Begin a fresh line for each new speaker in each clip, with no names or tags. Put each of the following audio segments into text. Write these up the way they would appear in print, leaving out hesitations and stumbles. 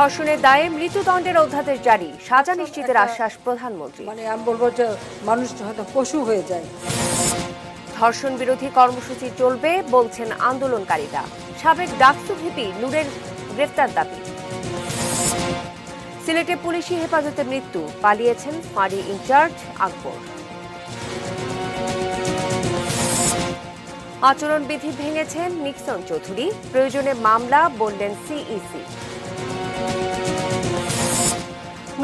ধর্ষণের দায়ে মৃত্যুদণ্ডের অধ্যাদেশ জারি, সাজা নিশ্চিতের আশ্বাস প্রধানমন্ত্রী।
আমি বলবো যে মানুষ হয়তো পশু হয়ে যায়।
ধর্ষণ বিরোধী কর্মসূচি চলবে বলছেন আন্দোলনকারীরা। সাবেক ডাকসু ভিপি নূরের গ্রেফতার দাবি। সিলেটে পুলিশি হেফাজতে মৃত্যু, পালিয়েছেন ফাঁড়ি ইনচার্জ আকবর। আচরণবিধি ভেঙেছেন নিক্সন চৌধুরী, প্রয়োজনে মামলা বললেন সিইসি।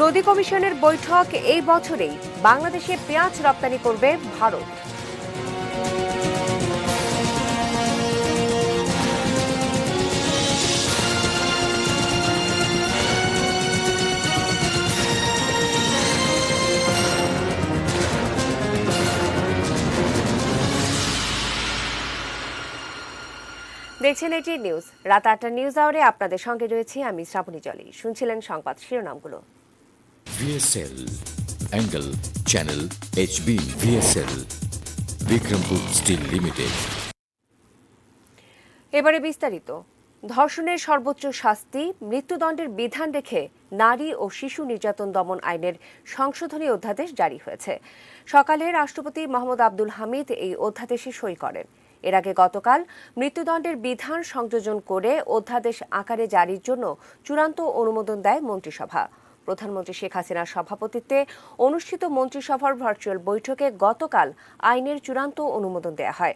নদী কমিশনের বৈঠক এই বছরেই, বাংলাদেশে পেঁয়াজ রপ্তানি করবে ভারত। দেখছেন এটি নিউজ, রাত ৮টা নিউজ আওয়ারে আপনাদের সঙ্গে রয়েছি আমি শ্রাবণী জলি। শুনছিলেন সংবাদ শিরোনামগুলো।
VSL angle channel HB VSL Bikrampur steel limited.
এবারে বিস্তারিত। ধর্ষণের সর্বোচ্চ শাস্তি মৃত্যুদণ্ডের বিধান রেখে নারী ও শিশু নির্যাতন দমন আইনের সংশোধনী অধ্যাদেশ জারি হয়েছে। সকালে রাষ্ট্রপতি মোহাম্মদ আব্দুল হামিদ এই অধ্যাদেশে সই করেন। এর আগে গতকাল মৃত্যুদণ্ডের বিধান সংযোজন করে অধ্যাদেশ আকারে জারির জন্য চূড়ান্ত অনুমোদন দেয় মন্ত্রিসভা। প্রধানমন্ত্রী শেখ হাসিনার সভাপতিত্বে অনুষ্ঠিত মন্ত্রিসভার ভার্চুয়াল বৈঠকে গতকাল আইনের চূড়ান্ত অনুমোদন দেওয়া হয়।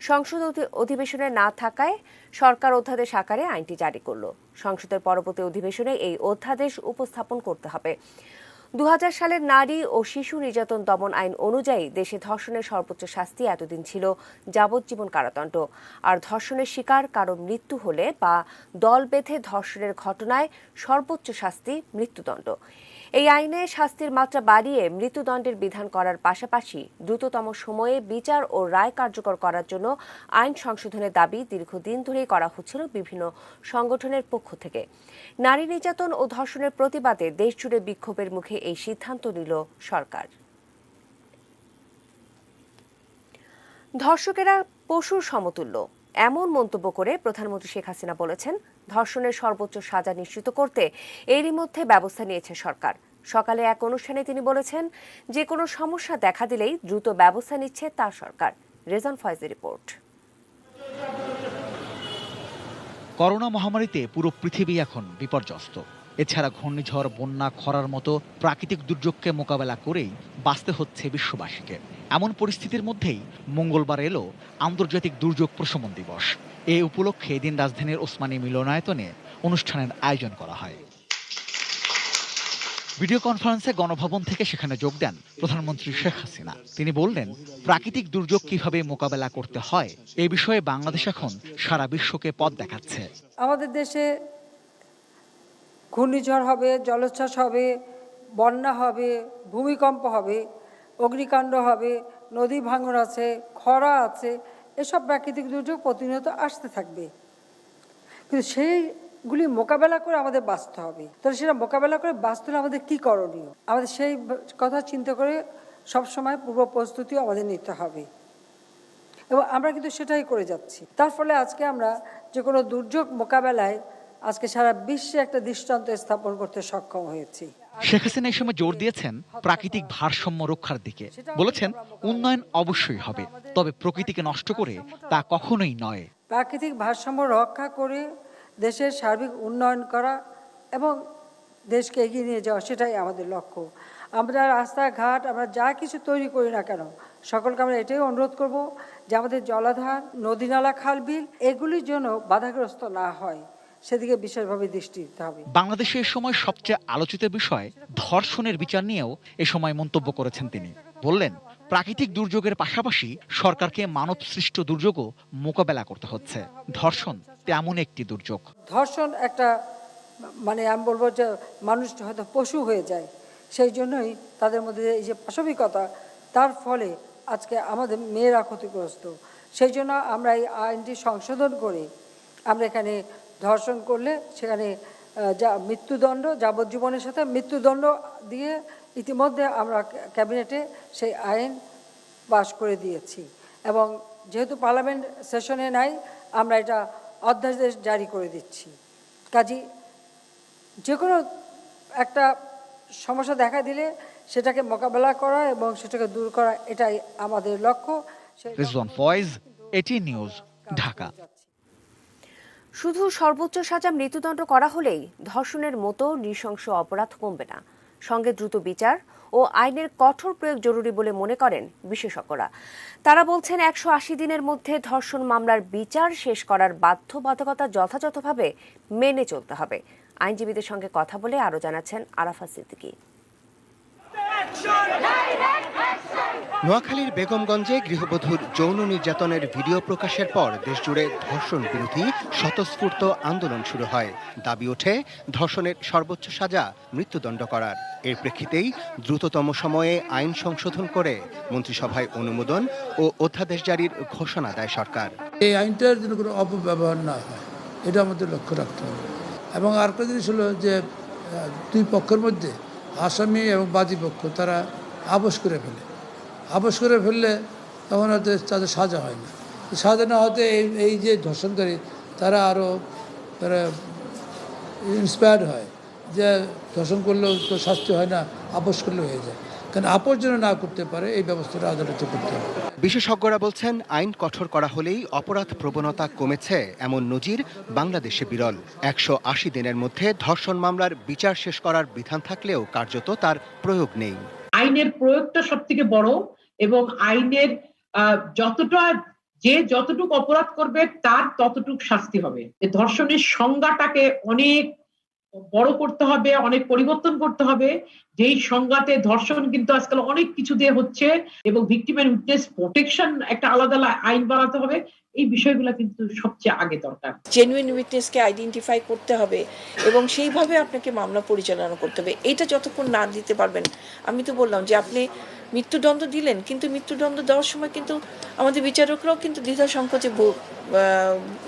সংসদ অধিবেশনে না থাকায় সরকার অধ্যাদেশ আকারে আইনটি জারি করল। সংসদের পরবর্তী অধিবেশনে এই অধ্যাদেশ উপস্থাপন করতে হবে। ২০০০ সালের নারী ও শিশু নির্যাতন দমন আইন অনুযায়ী দেশে ধর্ষণের সর্বোচ্চ শাস্তি এতদিন ছিল যাবজ্জীবন কারাদণ্ড। আর ধর্ষণের শিকার কারো মৃত্যু হলে বা দল বেঁধে ধর্ষণের ঘটনায় সর্বোচ্চ শাস্তি মৃত্যুদণ্ড। এই আইনে শাস্তির মাত্রা বাড়িয়ে মৃত্যুদণ্ডের বিধান করার পাশাপাশি দ্রুততম সময়ে বিচার ও রায় কার্যকর করার জন্য আইন সংশোধনের দাবি দীর্ঘদিন ধরেই করা হচ্ছিল বিভিন্ন সংগঠনের পক্ষ থেকে। নারী নির্যাতন ও ধর্ষণের প্রতিবাদে দেশজুড়ে বিক্ষোভের মুখে এই সিদ্ধান্ত নিল সরকার। ধর্ষকেরা পশুর সমতুল্য, এমন মন্তব্য করে প্রধানমন্ত্রী শেখ হাসিনা বলেছেন, ধর্ষণের সর্বোচ্চ সাজা নিশ্চিত করতে এরই মধ্যে ব্যবস্থা নিয়েছে সরকার। সকালে এক অনুষ্ঠানে তিনি বলেছেন, যে কোনো সমস্যা দেখা দিলেই দ্রুত ব্যবস্থা নিচ্ছে তার সরকার। রেজান ফয়েজের রিপোর্ট।
করোনা মহামারীতে পুরো পৃথিবী এখন বিপর্যস্ত। এছাড়া ঘূর্ণিঝড়, বন্যা, খরার মতো প্রাকৃতিক দুর্যোগকে মোকাবেলা করেই বাঁচতে হচ্ছে বিশ্ববাসীকে। এমন পরিস্থিতির মধ্যেই মঙ্গলবার এলো আন্তর্জাতিক দুর্যোগ প্রশমন দিবস। এ উপলক্ষে এদিন রাজধানীর ওসমানী মিলনায়তনে অনুষ্ঠানের আয়োজন করা হয়। ভিডিও কনফারেন্সে গণভবন থেকে সেখানে যোগ দেন প্রধানমন্ত্রী শেখ হাসিনা। তিনি বললেন, প্রাকৃতিক দুর্যোগ কিভাবে মোকাবেলা করতে হয় এই বিষয়ে বাংলাদেশ এখন সারা বিশ্বকে পথ দেখাচ্ছে।
আমাদের দেশে ঘূর্ণিঝড় হবে, জলোচ্ছ্বাস হবে, বন্যা হবে, ভূমিকম্প হবে, অগ্নিকাণ্ড হবে, নদী ভাঙন আছে, খরা আছে, এসব প্রাকৃতিক দুর্যোগ প্রতিনিয়ত আসতে থাকবে। কিন্তু সেইগুলি মোকাবেলা করে আমাদের বাঁচতে হবে। তাহলে সেটা মোকাবেলা করে বাঁচতে হলে আমাদের কী করণীয়, আমাদের সেই কথা চিন্তা করে সবসময় পূর্ব প্রস্তুতিও আমাদের নিতে হবে, এবং আমরা কিন্তু সেটাই করে যাচ্ছি। তার ফলে আজকে আমরা যে কোনো দুর্যোগ মোকাবেলায় আজকে সারা বিশ্বে একটা দৃষ্টান্ত স্থাপন করতে সক্ষম হয়েছি।
শেখ হাসিনা এই সময় জোর দিয়েছেন প্রাকৃতিক ভারসাম্য রক্ষার দিকে। বলেছেন, উন্নয়ন অবশ্যই হবে, তবে প্রকৃতিকে নষ্ট করে তা কখনোই নয়।
প্রাকৃতিক ভারসাম্য রক্ষা করে দেশের সার্বিক উন্নয়ন করা এবং দেশকে এগিয়ে নিয়ে যাওয়া, সেটাই আমাদের লক্ষ্য। আমরা রাস্তাঘাট, আমরা যা কিছু তৈরি করি না কেন, সকলকে আমরা এটাই অনুরোধ করব যে আমাদের জলাধার, নদী নালা, খাল বিল এগুলির জন্য বাধাগ্রস্ত না হয়, সেদিকে বিশেষভাবে দৃষ্টি দিতে হবে।
বাংলাদেশে এ সময় সবচেয়ে আলোচিত বিষয় ধর্ষণের বিচার নিয়েও এ সময় মন্তব্য করেছেন তিনি। বললেন, প্রাকৃতিক দুর্যোগের পাশাপাশি সরকারকে মানব সৃষ্ট দুর্যোগও মোকাবেলা করতে হচ্ছে। ধর্ষণ তেমন একটি দুর্যোগ।
ধর্ষণ একটা আমি বলবো যে মানুষ হয়তো পশু হয়ে যায়, সেই জন্যই তাদের মধ্যে এই যে পাশবিকতা, তার ফলে আজকে আমাদের মেয়েরা ক্ষতিগ্রস্ত। সেই জন্য আমরা এই আইনটি সংশোধন করে আমরা এখানে ধর্ষণ করলে সেখানে মৃত্যুদণ্ড, যাবজ্জীবনের সাথে মৃত্যুদণ্ড দিয়ে ইতিমধ্যে আমরা ক্যাবিনেটে সেই আইন পাস করে দিয়েছি, এবং যেহেতু পার্লামেন্ট সেশনে নাই, আমরা এটা অধ্যাদেশ জারি করে দিচ্ছি। কাজী যে কোনো একটা সমস্যা দেখা দিলে সেটাকে মোকাবেলা করা এবং সেটাকে দূর করা, এটাই আমাদের লক্ষ্য।
Rizwan Foyez, ATN news, Dhaka.
শুধু সর্বোচ্চ সাজা মৃত্যুদণ্ড করা হলেই ধর্ষণের মতো নৃশংস অপরাধ কমবে না, সঙ্গে দ্রুত বিচার ও আইনের কঠোর প্রয়োগ জরুরি বলে মনে করেন বিশেষজ্ঞরা। তারা বলছেন 180 দিনের মধ্যে ধর্ষণ মামলার বিচার শেষ করার বাধ্যবাধকতা যথাযথভাবে মেনে চলতে হবে। আইনজীবীদের সঙ্গে কথা বলে আরও জানাচ্ছেন আরাফাত সিদ্দিকী।
নোয়াখালীর বেগমগঞ্জে গৃহবধূর যৌন নির্যাতনের ভিডিও প্রকাশের পর দেশজুড়ে ধর্ষণ বিরোধী স্বতঃস্ফূর্ত আন্দোলন শুরু হয়। দাবি ওঠে ধর্ষণের সর্বোচ্চ সাজা মৃত্যুদণ্ড করার। এর প্রেক্ষিতেই দ্রুততম সময়ে আইন সংশোধন করে মন্ত্রিসভায় অনুমোদন ও অধ্যাদেশ জারির ঘোষণা দেয় সরকার।
এই আইনটার যেন কোনো অপব্যবহার না হয়, এটা আমাদের লক্ষ্য রাখতে হবে। এবং আরেকটা জিনিস হলো যে দুই পক্ষের মধ্যে আসামি এবং বাদী পক্ষ তারা আপোষ করে ফেললে তখন হয়তো তাদের সাজা হয় না। সাজা না হতে এই যে ধর্ষণকারী তারা আরও ইন্সপায়ার্ড হয় যে ধর্ষণ করলেও তো শাস্তি হয় না, আপোষ করলেও হয়ে যায়। কারণ আপোষ যেন না করতে পারে এই ব্যবস্থাটা আদালতে করতে হবে।
বিশেষজ্ঞরা বলছেন আইন কঠোর করা হলেই অপরাধ প্রবণতা কমেছে এমন নজির বাংলাদেশে বিরল। 180 দিনের মধ্যে ধর্ষণ মামলার বিচার শেষ করার বিধান থাকলেও কার্যত তার প্রয়োগ নেই।
আইনের প্রয়োগটা সবথেকে বড়, এবং আইনের যতটুকু অপরাধ করবে তার ততটুকু শাস্তি হবে। ধর্ষণের সংজ্ঞাটাকে অনেক বড় করতে হবে, অনেক পরিবর্তন করতে হবে। যেই সংজ্ঞাতে ধর্ষণ কিন্তু আজকাল অনেক কিছু দিয়ে হচ্ছে, এবং ভিকটিম এন্ড উইটনেস প্রোটেকশন একটা আলাদা আইন বানাতে হবে। এই বিষয়গুলো কিন্তু সবচেয়ে আগে দরকার।
জেনুইন উইটনেসকে আইডেন্টিফাই করতে হবে এবং সেইভাবে আপনাকে মামলা পরিচালনা করতে হবে। এটা যতক্ষণ না দিতে পারবেন, আমি তো বললাম যে আপনি মৃত্যুদণ্ড দিলেন, কিন্তু মৃত্যুদণ্ড দেওয়ার সময় কিন্তু আমাদের বিচারকরাও কিন্তু দ্বিধা সংকোচে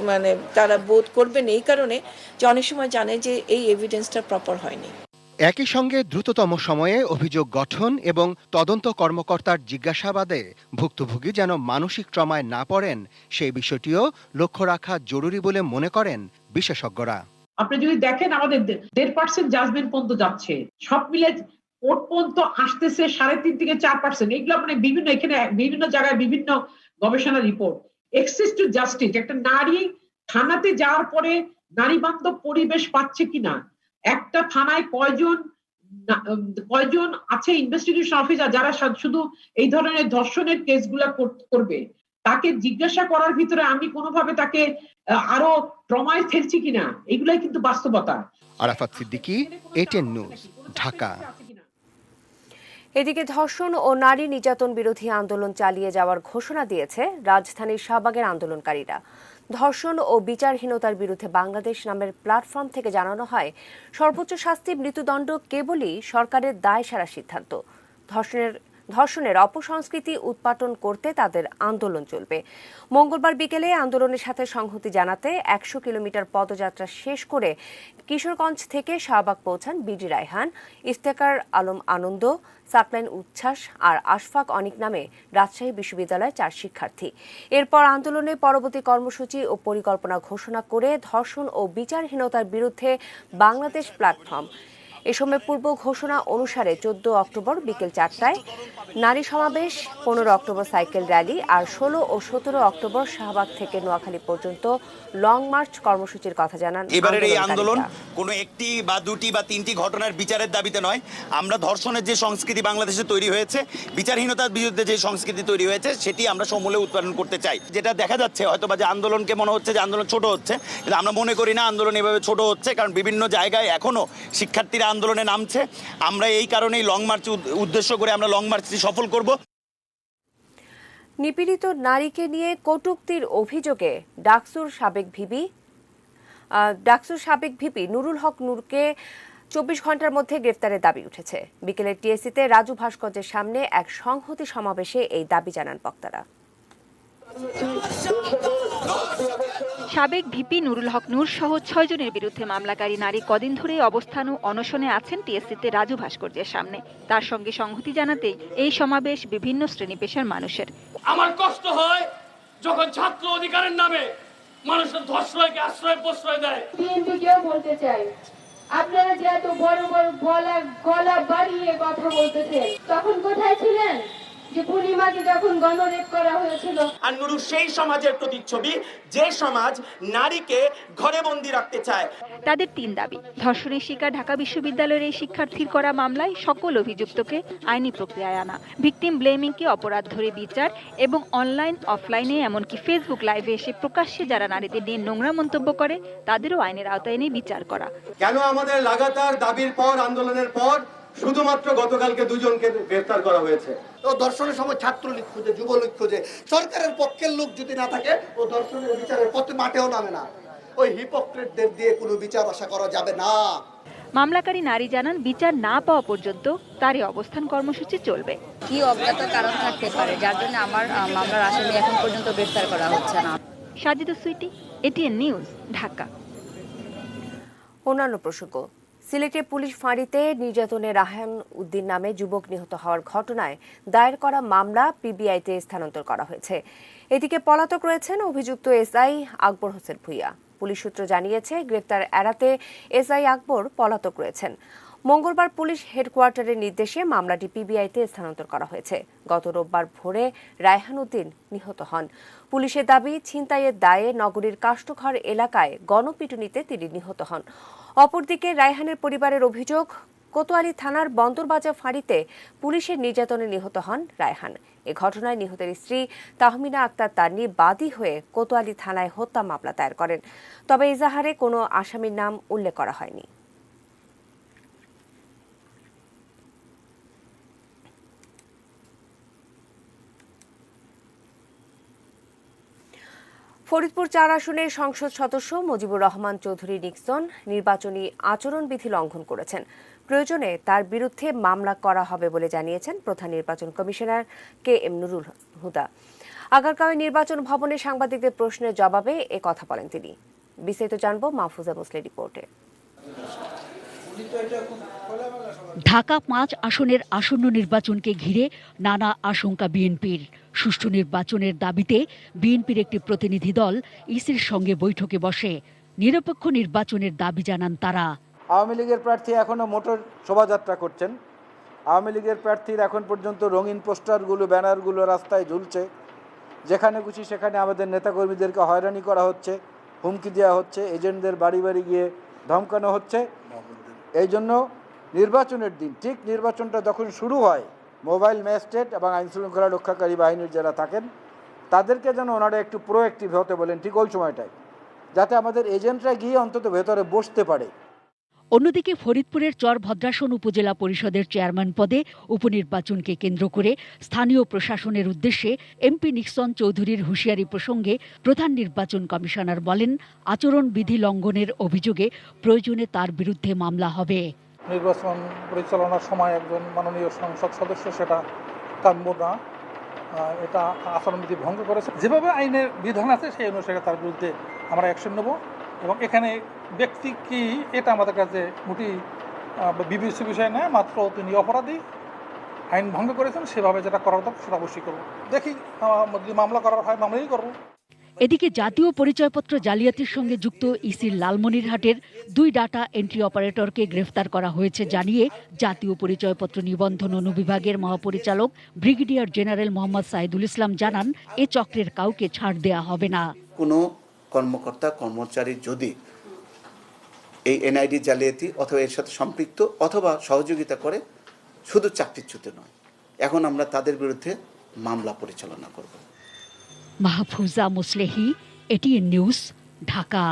মানে তারা বোধ করবেন, এই কারণে যে অনেক সময় জানে যে এই এভিডেন্সটা প্রপার হয়নি।
একই সঙ্গে দ্রুততম সময়ে অভিযোগ গঠন এবং তদন্ত কর্মকর্তার জিজ্ঞাসাবাদে ভুক্তভোগী যেন মানসিক ট্রমায় না পড়েন সেই বিষয়টিও লক্ষ্য রাখা জরুরি বলে মনে করেন বিশেষজ্ঞরা।
আপনি যদি দেখেন আমাদের 1.5% জাজমেন্ট পর্যন্ত যাচ্ছে, সব মিলে কোর্ট পর্যন্ত আসতেছে 3.5 থেকে 4%। এগুলো মানে বিভিন্ন জায়গায় বিভিন্ন গবেষণা রিপোর্ট। এক্সেস টু জাস্টিস, একটা নারী থানাতে যাওয়ার পরে নারী বান্ধব পরিবেশ পাচ্ছে কিনা, একটা থানায় কয়জন আছে ইনভেস্টিগেশন অফিসার যারা শুধু এই ধরনের ধর্ষণের কেসগুলা করবে, তাকে জিজ্ঞাসা করার ভিতরে আমি কোনোভাবে তাকে আরো ট্রমায় ফেলছি কিনা, এগুলাই কিন্তু বাস্তবতা।
Arafat Siddiqui, ATN news, Dhaka.
এদিকে ধর্ষণ ও নারী নির্যাতন বিরোধী আন্দোলন চালিয়ে যাওয়ার ঘোষণা দিয়েছে রাজধানীর শাহবাগের আন্দোলনকারীরা। ধর্ষণ ও বিচারহীনতার বিরুদ্ধে বাংলাদেশ নামের প্ল্যাটফর্ম থেকে জানানো হয়, সর্বোচ্চ শাস্তি মৃত্যুদণ্ড কেবলই সরকারের দায়সারা সিদ্ধান্ত। ধর্ষণের অপসংস্কৃতি উৎপাটন করতে তাদের আন্দোলন চলবে। মঙ্গলবার বিকেলে আন্দোলনের সাথে সংহতি জানাতে 100 কিলোমিটার পদযাত্রা শেষ করে কিশোরগঞ্জ থেকে শাহবাগ পৌঁছান বিডি রায়হান, ইফতেখার আলম আনন্দ, সাকলাইন উচ্ছ্বাস আর আশফাক অনিক নামে রাজশাহী বিশ্ববিদ্যালয়ের 4 শিক্ষার্থী। এরপর আন্দোলনের পরবর্তী কর্মসূচি ও পরিকল্পনা ঘোষণা করে ধর্ষণ ও বিচারহীনতার বিরুদ্ধে বাংলাদেশ প্ল্যাটফর্ম। এ সময় পূর্ব ঘোষণা অনুসারে 14 অক্টোবর বিকেল 4টায় নারী সমাবেশ, 15 অক্টোবর সাইকেল র্যালি আর 16 ও 17 অক্টোবর শাহবাগ থেকে নোয়াখালী পর্যন্ত লং মার্চ কর্মসূচির কথা জানান।
এবারের এই আন্দোলন কোনো একটি বা দুটি বা তিনটি ঘটনার বিচারের দাবিতে নয়। আমরা ধর্ষণের যে সংস্কৃতি বাংলাদেশে তৈরি হয়েছে, বিচারহীনতার বিরুদ্ধে যে সংস্কৃতি তৈরি হয়েছে, সেটি আমরা সমূলে উৎপাদন করতে চাই। যেটা দেখা যাচ্ছে হয়তো বা যে আন্দোলনকে মনে হচ্ছে যে আন্দোলন ছোট হচ্ছে, কিন্তু আমরা মনে করি না আন্দোলন এভাবে ছোট হচ্ছে, কারণ বিভিন্ন জায়গায় এখনো শিক্ষার্থীরা আন্দোলনে নামছে। আমরা এই কারণেই লং মার্চ উদ্দেশ্য করে আমরা লং মার্চটি সফল করব।
নিপীড়িত নারীকে নিয়ে কটূক্তির অভিযোগে ডাকসুর সাবেক ভিপি নুরুল হক নূরকে 24 ঘন্টার মধ্যে গ্রেফতারের দাবি উঠেছে। বিকেলে টিএসসিতে রাজু ভাস্কর্যের সামনে এক সংহতি সমাবেশে এই দাবি জানান বক্তারা।
সাবেক ভিপি নুরুল হক নূর সহ 6 জনের বিরুদ্ধে মামলাকারী নারী কদিন ধরে অবস্থান ও অনশনে আছেন টিএসসিতে রাজু ভাস্কর্যের সামনে। তার সঙ্গে সংহতি জানাতেই এই সমাবেশ বিভিন্ন শ্রেণী পেশার মানুষের।
আমার কষ্ট হয় যখন ছাত্র অধিকারের নামে মানুষের ধর্ষণকে আশ্রয় প্রশ্রয় দেয়।
বিএনপিকেও বলতে চাই, আপনারা যে এত বড় বড় গলা বাড়িয়ে কথা বলতেছেন, তখন কোথায় ছিলেন যে পূর্ণিমাকে যখন গণরেপ করা হয়েছিল?
আর নুরু সেই সমাজের প্রতিচ্ছবি যে সমাজ নারীকে ঘরে বন্দি রাখতে চায়।
তাদের 3 দাবি: ধর্ষণের শিকার ঢাকা বিশ্ববিদ্যালয়ের এই শিক্ষার্থীর করা মামলায় সকল অভিযুক্তকে আইনি প্রক্রিয়ায় আনা, ভিকটিম ব্লেমিংকে অপরাধ ধরে বিচার এবং অনলাইন অফলাইনে এমনকি ফেসবুক লাইভে এসে প্রকাশ্যে যারা নারীদের নিয়ে নোংরা মন্তব্য করে তাদেরও আইনের আওতায় এনে বিচার করা।
কেন আমাদের লাগাতার দাবির পর, আন্দোলনের পর শুধুমাত্র গতকালকে 2 জনকে গ্রেফতার করা হয়েছে?
ও ধর্ষণের সময় ছাত্রলীগ খুঁজে, যুবলীগ খুঁজে, সরকারের পক্ষের লোক যদি না থাকে ও ধর্ষণের বিচারের পথে মাঠেও নামে না। ওই হিপোক্রেটদের দিয়ে কোনো বিচার আশা করা যাবে না।
মামলাকারী নারী জানান, বিচার না পাওয়া পর্যন্ত তারই অবস্থান কর্মসূচি চলবে।
কি অজ্ঞাত কারণ থাকতে পারে যার জন্য আমার মামলার আসামি এখন পর্যন্ত গ্রেফতার করা হচ্ছে না?
Sajida Sweety, ATN news, Dhaka.
অন্যান্য প্রসঙ্গ: সিলেটে পুলিশ ফাঁড়িতে নির্যাতনে রায়হান উদ্দিন নামে যুবক নিহত হওয়ার ঘটনায় দায়ের করা মামলা পিবিআইতে স্থানান্তর করা হয়েছে। এদিকে পলাতক রয়েছেন অভিযুক্ত এসআই আকবর হোসেন ভূঁইয়া। পুলিশ সূত্র জানিয়েছে, গ্রেফতার এড়াতে এসআই আকবর পলাতক রয়েছেন। মঙ্গলবার পুলিশ হেডকোয়ার্টারের নির্দেশে মামলাটি পিবিআইতে স্থানান্তর করা হয়েছে। গত রোববার ভোরে রায়হান উদ্দিন নিহত হন। পুলিশের দাবি, ছিনতাইয়ের দায়ে নগরীর কাষ্ঠঘর এলাকায় গণপিটুনিতে তিনি নিহত হন। অপরদিকে রায়হানের পরিবারের অভিযোগ, কোতোয়ালি থানার বন্দরবাজার ফাঁড়িতে পুলিশের নির্যাতনে নিহত হন রায়হান। এ ঘটনায় নিহতের স্ত্রী তাহমিনা আক্তার তান্নি বাদী হয়ে কোতোয়ালি থানায় হত্যা মামলা দায়ের করেন। তবে এজাহারে কোনো আসামির নাম উল্লেখ করা হয়নি। ফরিদপুর 4 আসনের সংসদ সদস্য মুজিবুর রহমান চৌধুরী নিক্সন নির্বাচনী আচরণবিধি লঙ্ঘন করেছেন। প্রয়োজনে তার বিরুদ্ধে মামলা করা হবে বলে জানিয়েছেন প্রধান নির্বাচন কমিশনার KM নুরুল হুদা। আগারগাঁওয়ে নির্বাচন ভবনে সাংবাদিকদের প্রশ্নের জবাবে এ কথা বলেন তিনি। বিস্তারিত জানব মাহফুজা মুসলির রিপোর্টে।
ঢাকা 5 আসনের আসন্ন নির্বাচনকে ঘিরে নানা আশঙ্কা বিএনপির। সুষ্ঠু নির্বাচনের দাবিতে বিএনপির একটি প্রতিনিধি দল ইসির সঙ্গে বৈঠকে বসে নিরপেক্ষ নির্বাচনের দাবি জানান তারা।
আওয়ামী লীগের প্রার্থী এখনো মোটর শোভাযাত্রা করছেন। আওয়ামী লীগের প্রার্থীর এখন পর্যন্ত রঙিন পোস্টারগুলো, ব্যানারগুলো রাস্তায় ঝুলছে। যেখানে খুশি সেখানে আমাদের নেতাকর্মীদেরকে হয়রানি করা হচ্ছে, হুমকি দেওয়া হচ্ছে, এজেন্টদের বাড়ি বাড়ি গিয়ে ধমকানো হচ্ছে। এই জন্য নির্বাচনের দিন, ঠিক নির্বাচনটা যখন শুরু হয়, মোবাইল ম্যাজিস্ট্রেট এবং আইনশৃঙ্খলা রক্ষাকারী বাহিনীর যারা থাকেন তাদেরকে যেন ওনারা একটু প্রোঅ্যাক্টিভ হতে বলেন ঠিক ওই সময়টায়, যাতে আমাদের এজেন্টরা গিয়ে অন্তত ভেতরে বসতে পারে।
অন্যদিকে ফরিদপুরের চরভদ্রাসন উপজেলা পরিষদের চেয়ারম্যান পদে উপনির্বাচনকে কেন্দ্র করে স্থানীয় প্রশাসনের উদ্দেশ্যে এমপি নিক্সন চৌধুরীর হুঁশিয়ারি প্রসঙ্গে প্রধান নির্বাচন কমিশনার বলেন, আচরণবিধি লঙ্ঘনের অভিযোগে প্রয়োজনে তার বিরুদ্ধে মামলা হবে।
নির্বাচন পরিচালনার সময় একজন মাননীয় সংসদ সদস্য সেটা কাম্য না, এটা আচরণবিধি ভঙ্গ করেছে। যেভাবে আইনের বিধান আছে সেই অনুসারে তার বিরুদ্ধে আমরা অ্যাকশন নেব। এবং এখানে ব্যক্তি কি এটা আমাদের কাছে মোটেই বিবেচ্য বিষয় নয়, মাত্র তিনি অপরাধী, আইন ভঙ্গ করেছেন, সেভাবে যেটা করার দরকার সেটা অবশ্যই করবো। দেখি যদি মামলা করার হয় মামলাই করবো।
এদিকে জাতীয় পরিচয়পত্র জালিয়াতির সঙ্গে যুক্ত ইসির লালমনিরহাটের 2 ডাটা এন্ট্রি অপারেটরকে গ্রেফতার করা হয়েছে জানিয়ে জাতীয় পরিচয়পত্র নিবন্ধন অনুবিভাগের মহাপরিচালক ব্রিগেডিয়ার জেনারেল মোহাম্মদ সাইদুল ইসলাম জানান, এ চক্রের কাউকে ছাড় দেয়া হবে না।
কোনো কর্মকর্তা কর্মচারী যদি এই এনআইডি জালিয়াতি অথবা এর সাথে সম্পৃক্ত অথবা সহযোগিতা করে, শুধু চাকরিচ্যুত নয়, এখন আমরা তাদের বিরুদ্ধে মামলা পরিচালনা করব।
Mahfuza Muslehi, ATN news, Dhaka.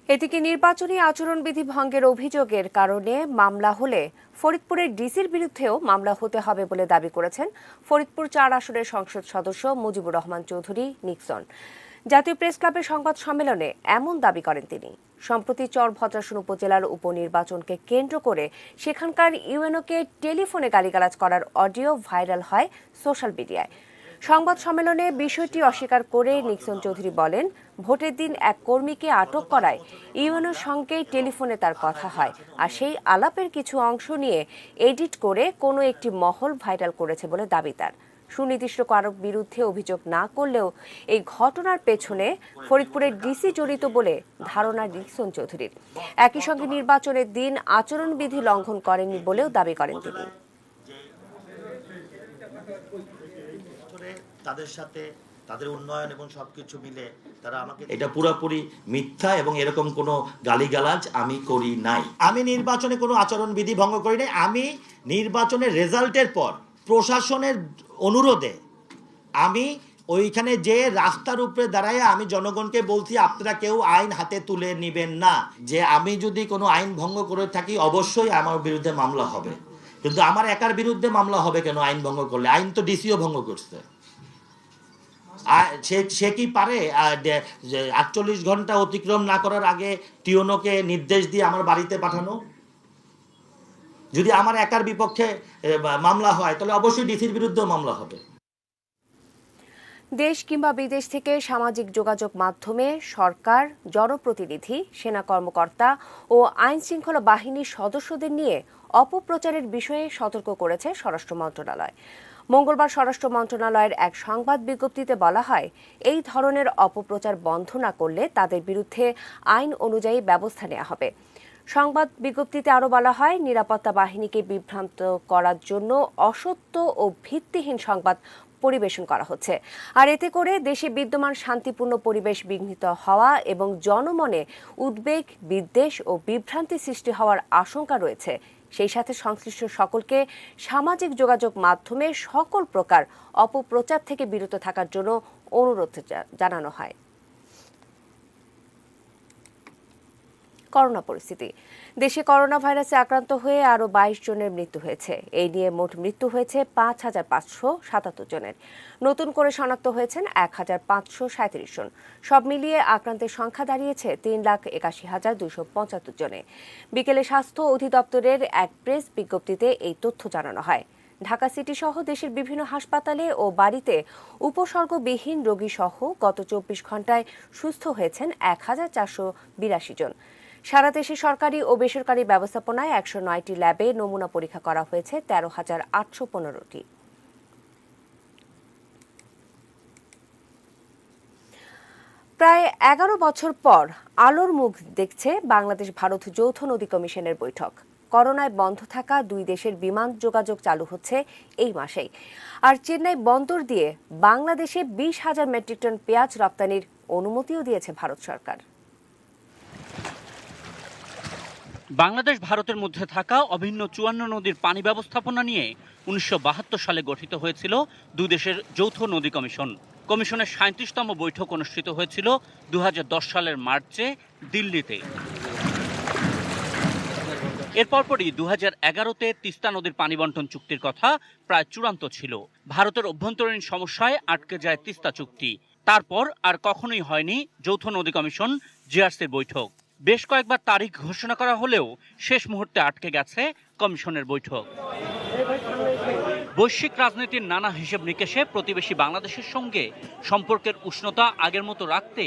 এদিকে নির্বাচনী আচরণবিধি ভঙ্গের অভিযোগের কারণে মামলা হলে ফরিদপুরের ডিসির বিরুদ্ধেও মামলা হতে হবে বলে দাবি করেছেন ফরিদপুর 4 আসনের সংসদ সদস্য মুজিবুর রহমান চৌধুরী নিক্সন। জাতীয় প্রেস ক্লাবের সংবাদ সম্মেলনে এমন দাবি করেন তিনি। সম্প্রতি চরভদ্রাসন উপজেলার উপনির্বাচনকে কেন্দ্র করে সেখানকার ইউএনওকে টেলিফোনে গালিগালাজ করার অডিও ভাইরাল হয় সোশ্যাল মিডিয়ায়। সংবাদ সম্মেলনে বিষয়টি অস্বীকার করে নিক্সন চৌধুরী বলেন, ভোটের দিন এক কর্মীকে আটক করায় ইউএনওর সঙ্গে টেলিফোনে তার কথা হয়, আর সেই আলাপের কিছু অংশ নিয়ে এডিট করে কোনো একটি মহল ভাইরাল করেছে বলে দাবি তার। সুনির্দিষ্ট কারোর বিরুদ্ধে অভিযোগ না করলেও এই ঘটনার পেছনে ফরিদপুরের ডিসি জড়িত বলে ধারণা নিক্সন চৌধুরীর। একই সঙ্গে নির্বাচনের দিন আচরণবিধি লঙ্ঘন করেননি বলেও দাবি করেন তিনি।
তাদের সাথে তাদের উন্নয়ন এবং সবকিছু মিলে তারা আমাকে, এটা পুরোপুরি মিথ্যা এবং এরকম কোনো গালিগালাজ আমি করি নাই। আমি নির্বাচনে কোনো আচরণবিধি ভঙ্গ করি নাই। আমি নির্বাচনের রেজাল্টের পর প্রশাসনের অনুরোধে আমি ওইখানে যে রাস্তার উপরে দাঁড়ায় আমি জনগণকে বলছি আপনারা কেউ আইন হাতে তুলে নেবেন না, যে আমি যদি কোনো আইন ভঙ্গ করে থাকি অবশ্যই আমার বিরুদ্ধে মামলা হবে। কিন্তু আমার একার বিরুদ্ধে মামলা হবে কেন আইন ভঙ্গ করলে? আইন তো ডিসিও ভঙ্গ করছে। সে কি পারে 48 ঘন্টা অতিক্রম না করার আগে টিওনোকে নির্দেশ দিয়ে আমার বাড়িতে পাঠানো? যদি আমার একার বিপক্ষে মামলা হয় তাহলে অবশ্যই ডিসির বিরুদ্ধেও মামলা হবে।
দেশ কিংবা বিদেশ থেকে সামাজিক যোগাযোগ মাধ্যমে সরকার, জনপ্রতিনিধি, সেনা কর্মকর্তা ও আইন শৃঙ্খলা বাহিনীর সদস্যদের নিয়ে অপপ্রচারের বিষয়ে সতর্ক করেছে স্বরাষ্ট্র মন্ত্রণালয়। মঙ্গলবার স্বরাষ্ট্র মন্ত্রণালয়ের এক সংবাদ বিজ্ঞপ্তিতে বলা হয়, এই ধরনের অপপ্রচার বন্ধ না করলে তাদের বিরুদ্ধে আইন অনুযায়ী ব্যবস্থা নেওয়া হবে। সংবাদ বিজ্ঞপ্তিতে আরও বলা হয়, নিরাপত্তা বাহিনীকে বিভ্রান্ত করার জন্য অসত্য ও ভিত্তিহীন সংবাদ পরিবেশন করা হচ্ছে। আর এতে করে দেশে বিদ্যমান শান্তিপূর্ণ পরিবেশ বিঘ্নিত হওয়া এবং জনমনে উদ্বেগ, বিদ্বেষ ও বিভ্রান্তি সৃষ্টি হওয়ার আশঙ্কা রয়েছে। সেই সাথে সংশ্লিষ্ট সকলকে সামাজিক যোগাযোগ মাধ্যমে সকল প্রকার অপপ্রচার থেকে বিরত থাকার জন্য অনুরোধ জানানো হয়। করোনা পরিস্থিতি। দেশে করোনা ভাইরাসে আক্রান্ত হয়ে আরও 22 জনের মৃত্যু হয়েছে। এই নিয়ে মোট মৃত্যু হয়েছে 5,577 জনের। নতুন করে শনাক্ত হয়েছেন 1,537 জন। সব মিলিয়ে আক্রান্তের সংখ্যা দাঁড়িয়েছে 3,81,275 জনে। বিকেলে স্বাস্থ্য অধিদপ্তরের এক প্রেস বিজ্ঞপ্তিতে এই তথ্য জানানো হয়। ঢাকা সিটি সহ দেশের বিভিন্ন হাসপাতালে ও বাড়িতে উপসর্গবিহীন রোগী সহ গত 24 ঘন্টায় সুস্থ হয়েছেন 1,482 জন। সারা দেশে সরকারি ও বেসরকারি ব্যবস্থাপনায় 109টি ল্যাবে নমুনা পরীক্ষা করা হয়েছে 13,815টি। প্রায় 11 বছর পর আলোর মুখ দেখছে বাংলাদেশ ভারত যৌথ নদী কমিশনের বৈঠক। করোনায় বন্ধ থাকা দুই দেশের বিমান যোগাযোগ চালু হচ্ছে এই মাসেই। আর চেন্নাই বন্দর দিয়ে বাংলাদেশে 20,000 মেট্রিক টন পেঁয়াজ রপ্তানির অনুমতিও দিয়েছে ভারত সরকার।
বাংলাদেশ ভারতের মধ্যে থাকা অভিন্ন 54 নদীর পানি ব্যবস্থাপনা নিয়ে 1972 সালে গঠিত হয়েছিল দুই দেশের যৌথ নদী কমিশন। কমিশনের 37তম বৈঠক অনুষ্ঠিত হয়েছিল 2010 সালের মার্চে দিল্লিতে। এরপর পরই 2011তে তিস্তা নদীর পানি বন্টন চুক্তির কথা প্রায় চূড়ান্ত ছিল। ভারতের অভ্যন্তরীণ সমস্যায় আটকে যায় তিস্তা চুক্তি। তারপর আর কখনোই হয়নি যৌথ নদী কমিশন জিআরসির বৈঠক। বেশ কয়েকবার তারিখ ঘোষণা করা হলেও শেষ মুহূর্তে আটকে গেছে কমিশনের বৈঠক। বৈশ্বিক রাজনীতির নানা হিসেব নিকেশে প্রতিবেশী বাংলাদেশের সঙ্গে সম্পর্কের উষ্ণতা আগের মতো রাখতে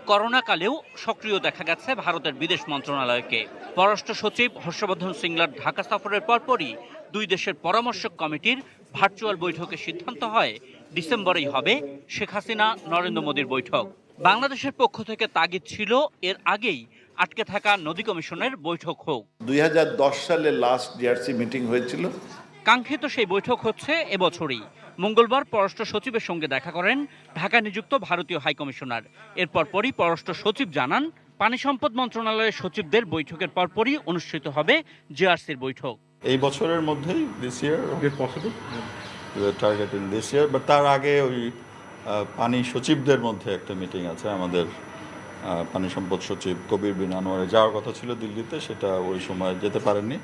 করোনাকালেও সক্রিয় দেখা গেছে ভারতের বিদেশ মন্ত্রণালয়কে। পররাষ্ট্র সচিব হর্ষবর্ধন সিংলার ঢাকা সফরের পরপরই দুই দেশের পরামর্শক কমিটির ভার্চুয়াল বৈঠকে সিদ্ধান্ত হয় ডিসেম্বরেই হবে শেখ হাসিনা নরেন্দ্র মোদীর বৈঠক। বাংলাদেশের পক্ষ থেকে তাগিদ ছিল এর আগেই আটকে থাকা নদী কমিশনের বৈঠক হোক।
2010 সালে লাস্ট জিআরসি মিটিং হয়েছিল।
কাঙ্ক্ষিত সেই বৈঠক হচ্ছে এবছরই। মঙ্গলবার পররাষ্ট্র সচিবের সঙ্গে দেখা করেন ঢাকা নিযুক্ত ভারতীয় হাইকমিশনার। এরপর পরই পররাষ্ট্র সচিব জানান, পানি সম্পদ মন্ত্রণালয়ের সচিবদের বৈঠকের পরপরই অনুষ্ঠিত হবে জিআরসির বৈঠক।
এই বছরের মধ্যেই this year possible target in this year, but তার আগে ওই পানি সচিবদের মধ্যে একটা মিটিং আছে। আমাদের পানি সম্পদ সচিব কবির বিন আনোয়ারে যাওয়ার কথা ছিল দিল্লিতে, সেটা ওই সময় যেতে পারেননি।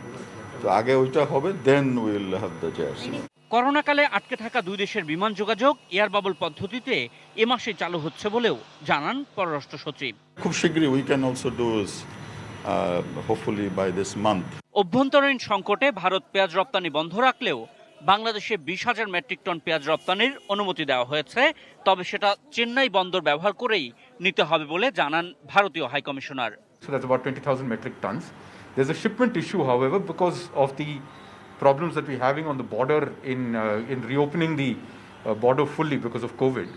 তো আগে ওইটা হবে, then will have the GRC.
করোনাকালে আটকে থাকা দুই দেশের বিমান যোগাযোগ এয়ার বাবল পদ্ধতিতে এ মাসে চালু হচ্ছে বলেও জানান পররাষ্ট্র সচিব।
খুব শীঘ্রই we can also do hopefully by this month.
অভ্যন্তরীণ সংকটে ভারত পেঁয়াজ রপ্তানি বন্ধ রাখলেও বাংলাদেশে 20,000 মেট্রিক টন পেঁয়াজ রপ্তানির অনুমতি দেওয়া হয়েছে। তবে সেটা চেন্নাই বন্দর ব্যবহার করেই নিতে হবে বলে জানান ভারতীয় high commissioner.
So that's about 20,000 metric tons. There's a shipment issue, however, because of the problems that we're having on the border in reopening the border fully because of COVID.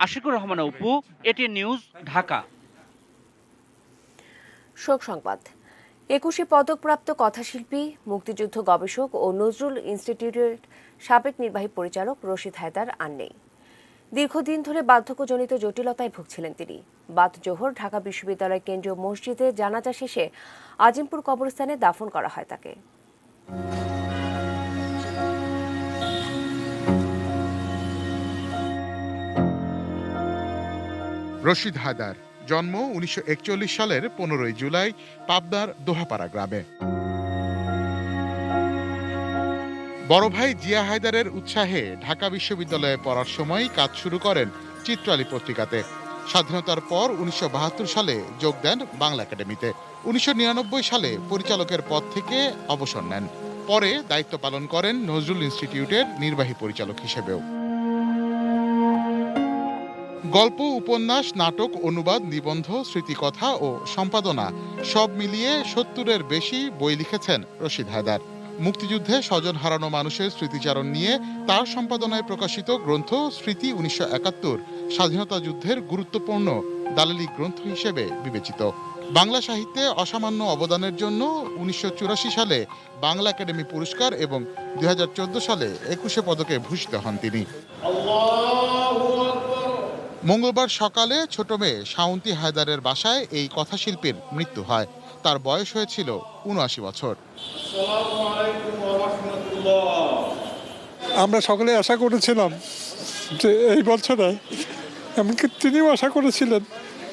Ashikur Rahman Apu, ATN news, Dhaka.
শোক সংবাদ। 21 পদকপ্রাপ্ত কথাশিল্পী, মুক্তিযুদ্ধ গবেষক ও নজরুল ইনস্টিটিউটের সাবেক নির্বাহী পরিচালক রশিদ হায়দার আর নেই। দীর্ঘদিন ধরে বার্ধক্যজনিত জটিলতায় ভুগছিলেন তিনি। বাদ জোহর ঢাকা বিশ্ববিদ্যালয় কেন্দ্রীয় মসজিদে জানাজা শেষে আজিমপুর কবরস্থানে দাফন করা হয় তাকে।
রশিদ হায়দার জন্ম 1941 সালের 15 জুলাই পাবনার দোহাপাড়া গ্রামে। বড় ভাই জিয়া হায়দারের উৎসাহে ঢাকা বিশ্ববিদ্যালয়ে পড়ার সময় কাজ শুরু করেন চিত্রালী পত্রিকাতে। স্বাধীনতার পর 1972 সালে যোগ দেন বাংলা একাডেমিতে। 1999 সালে পরিচালকের পদ থেকে অবসর নেন। পরে দায়িত্ব পালন করেন নজরুল ইনস্টিটিউটের নির্বাহী পরিচালক হিসেবেও। গল্প, উপন্যাস, নাটক, অনুবাদ, নিবন্ধ, স্মৃতিকথা ও সম্পাদনা সব মিলিয়ে 70-এর বেশি বই লিখেছেন রশিদ হায়দার। মুক্তিযুদ্ধে স্বজন হারানো মানুষের স্মৃতিচারণ নিয়ে তার সম্পাদনায় প্রকাশিত গ্রন্থ স্মৃতি 1971 স্বাধীনতা যুদ্ধের গুরুত্বপূর্ণ দালালি গ্রন্থ হিসেবে বিবেচিত। বাংলা সাহিত্যে অসামান্য অবদানের জন্য 1984 সালে বাংলা একাডেমি পুরস্কার এবং 2014 সালে 21 পদকে ভূষিত হন তিনি। মঙ্গলবার সকালে ছোট মেয়ে শাওন্তি হায়দারের বাসায় এই কথাশিল্পীর মৃত্যু হয়। তার বয়স হয়েছিল 79 বছর।
আমরা সকলে আশা করেছিলাম যে এই বছরে, এমনকি তিনিও আশা করেছিলেন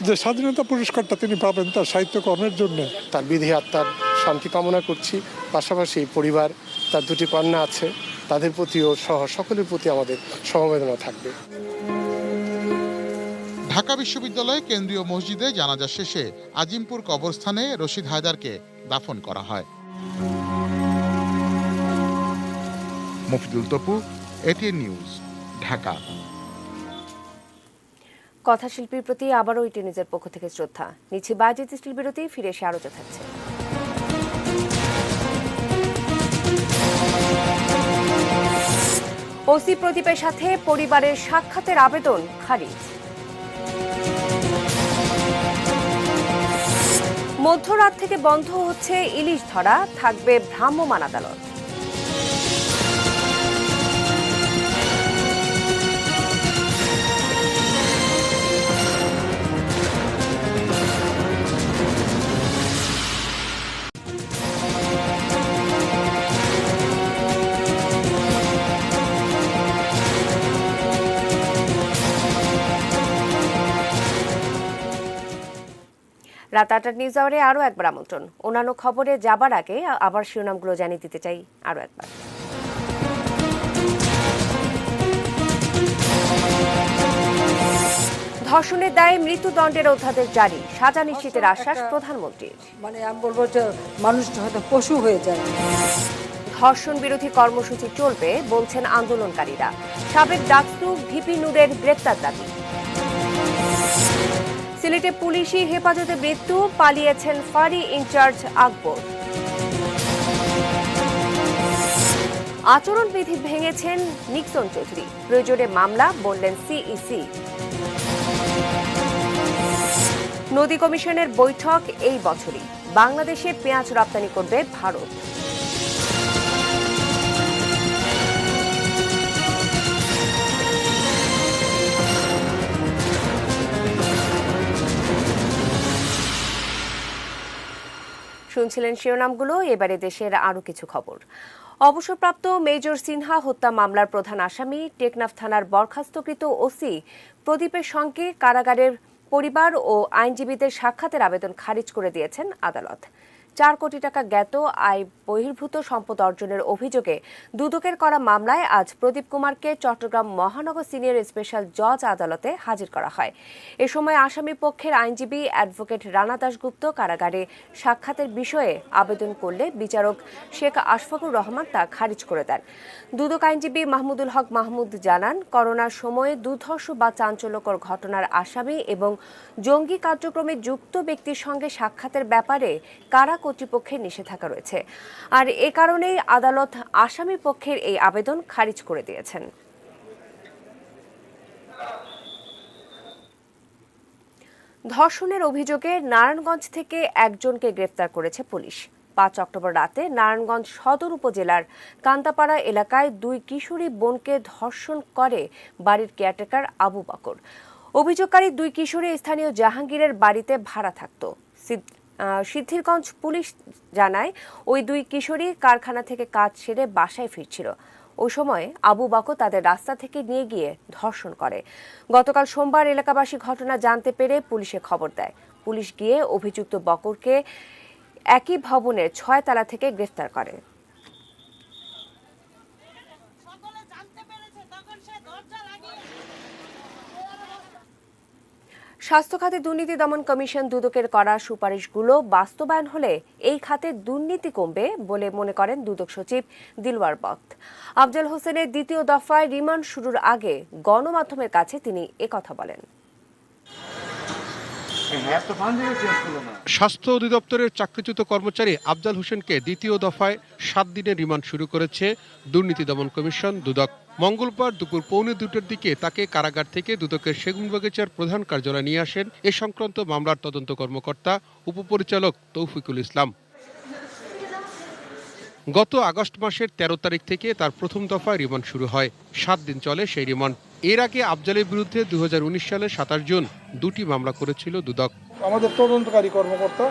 যে স্বাধীনতা পুরস্কারটা তিনি পাবেন তার সাহিত্যকর্মের জন্য।
তার বিধি আত্মার শান্তি কামনা করছি। পাশাপাশি পরিবার, তার দুটি কন্যা আছে, তাদের প্রতিও সহ সকলের প্রতি আমাদের সমবেদনা থাকবে।
ঢাকা বিশ্ববিদ্যালয় কেন্দ্রীয় মসজিদে জানাজা শেষে আজিমপুর কবরস্থানে রশিদ হায়দারকে দাফন করা হয়। Mofidul Tapu, ATN news, Dhaka.
কথাশিল্পীর প্রতি আবারও এটিএন নিউজের পক্ষ থেকে শ্রদ্ধা। নিচ্ছি বাজেট স্টিল বিরতি, ফিরে এসে আরও থাকছে। ওসি প্রদীপের সাথে পরিবারের সাক্ষাতের আবেদন খারিজ। মধ্যরাত থেকে বন্ধ হচ্ছে ইলিশ ধরা, থাকবে ভ্রাম্যমাণ আদালত। রাত 8টার নিউজ আওয়ারে আরও একবার আমন্ত্রণ। অন্যান্য খবরে যাবার আগে আবার শিরোনামগুলো জানিয়ে দিতে চাই আরও একবার। ধর্ষণের দায়ে মৃত্যুদণ্ডের অধ্যাদেশ জারি, সাজা নিশ্চিতের আশ্বাস প্রধানমন্ত্রীর।
মানে আমি বলবো যে মানুষ হয়তো পশু হয়ে যায়।
ধর্ষণ বিরোধী কর্মসূচি চলবে বলছেন আন্দোলনকারীরা। সাবেক ডাকসু ভিপি নূরের গ্রেপ্তার দাবি। সিলেটে পুলিশি হেফাজতে মৃত্যু, পালিয়েছেন ফাঁড়ি ইনচার্জ আকবর। আচরণবিধি ভেঙেছেন নিক্সন চৌধুরী, প্রয়োজনে মামলা বললেন সিইসি। নদী কমিশনের বৈঠক এই বছরই, বাংলাদেশে পেঁয়াজ রপ্তানি করবে ভারত। শুনছিলেন শিরোনামগুলো, এবারে দেশের আরও কিছু খবর। অবসরপ্রাপ্ত মেজর সিনহা হত্যা মামলার প্রধান আসামি টেকনাফ থানার বরখাস্তকৃত ওসি প্রদীপের সঙ্গে কারাগারের পরিবার ও আইনজীবীদের সাক্ষাতের আবেদন খারিজ করে দিয়েছেন আদালত। 4 কোটি টাকা জ্ঞাত আয় বহির্ভূত সম্পদ অর্জনের অভিযোগে দুদকের করা মামলায় আজ প্রদীপ কুমারকে চট্টগ্রাম মহানগর সিনিয়র স্পেশাল জজ আদালতে হাজির করা হয়। এ সময় আসামি পক্ষের আইনজীবী অ্যাডভোকেট রানা দাশগুপ্ত কারাগারে সাক্ষাতের বিষয়ে আবেদন করলে বিচারক শেখ আশফাকুর রহমান তা খারিজ করে দেন। দুদক আইনজীবী মাহমুদুল হক মাহমুদ জানান, করোনার সময়ে দুর্ধর্ষ বা চাঞ্চল্যকর ঘটনার আসামি এবং জঙ্গি কার্যক্রমে যুক্ত ব্যক্তির সঙ্গে সাক্ষাতের ব্যাপারে কারা কর্তৃপক্ষের নিষেধাজ্ঞা রয়েছে, আর এ কারণেই আদালত আসামি পক্ষের এই আবেদন খারিজ করে দিয়েছেন। ধর্ষণের অভিযোগে নারায়ণগঞ্জ থেকে একজনকে গ্রেফতার করেছে পুলিশ। ৫ অক্টোবর রাতে নারায়ণগঞ্জ সদর উপজেলার কান্তাপাড়া এলাকায় ২ কিশোরী বোনকে ধর্ষণ করে বাড়ির কেয়ারটেকার আবু বকর। অভিযোগকারী ২ কিশোরী স্থানীয় জাহাঙ্গীরের বাড়িতে ভাড়া থাকত। সিদ্ধিরগঞ্জ পুলিশ জানায়, ওই ২ কিশোরী কারখানা থেকে কাজ সেরে বাসায় ফিরছিল। ওই সময় আবু বকর তাদের রাস্তা থেকে নিয়ে গিয়ে ধর্ষণ করে। গতকাল সোমবার এলাকাবাসী ঘটনা জানতে পেরে পুলিশে খবর দেয়। পুলিশ গিয়ে অভিযুক্ত বকরকে একই ভবনের ৬ তলা থেকে গ্রেফতার করে। স্বাস্থ্য খাতে দুর্নীতি দমন কমিশন দুদকের করা সুপারিশগুলো বাস্তবায়ন হলে এই খাতে দুর্নীতি কমবে বলে মনে করেন দুদক সচিব দিলওয়ার বত। আফজাল হোসেনের দ্বিতীয় দফায় রিমান্ড শুরুর আগে গণমাধ্যমের কাছে তিনি একথা বলেন।
স্বাস্থ্য অধিদপ্তরের চাকরিচ্যুত কর্মচারী আফজাল হোসেনকে দ্বিতীয় দফায় ৭ দিনের রিমান্ড শুরু করেছে দুর্নীতি দমন কমিশন দুদক। মঙ্গলবার দুপুর ১:৩০টার দিকে তাকে কারাগার থেকে দুদকের সেগুনবাগিচার প্রধান কার্যালয়ে নিয়ে আসেন এ সংক্রান্ত মামলার তদন্ত কর্মকর্তা উপপরিচালক তৌফিকুল ইসলাম। গত আগস্ট মাসের ১৩ তারিখ থেকে তার প্রথম দফায় রিমান্ড শুরু হয়। ৭ দিন চলে সেই রিমান্ড। এর আগে আফজালের বিরুদ্ধে ২০১৯ সালের ২৭ জুন ২টি মামলা করেছিল দুদক।
আমাদের তদন্তকারী কর্মকর্তা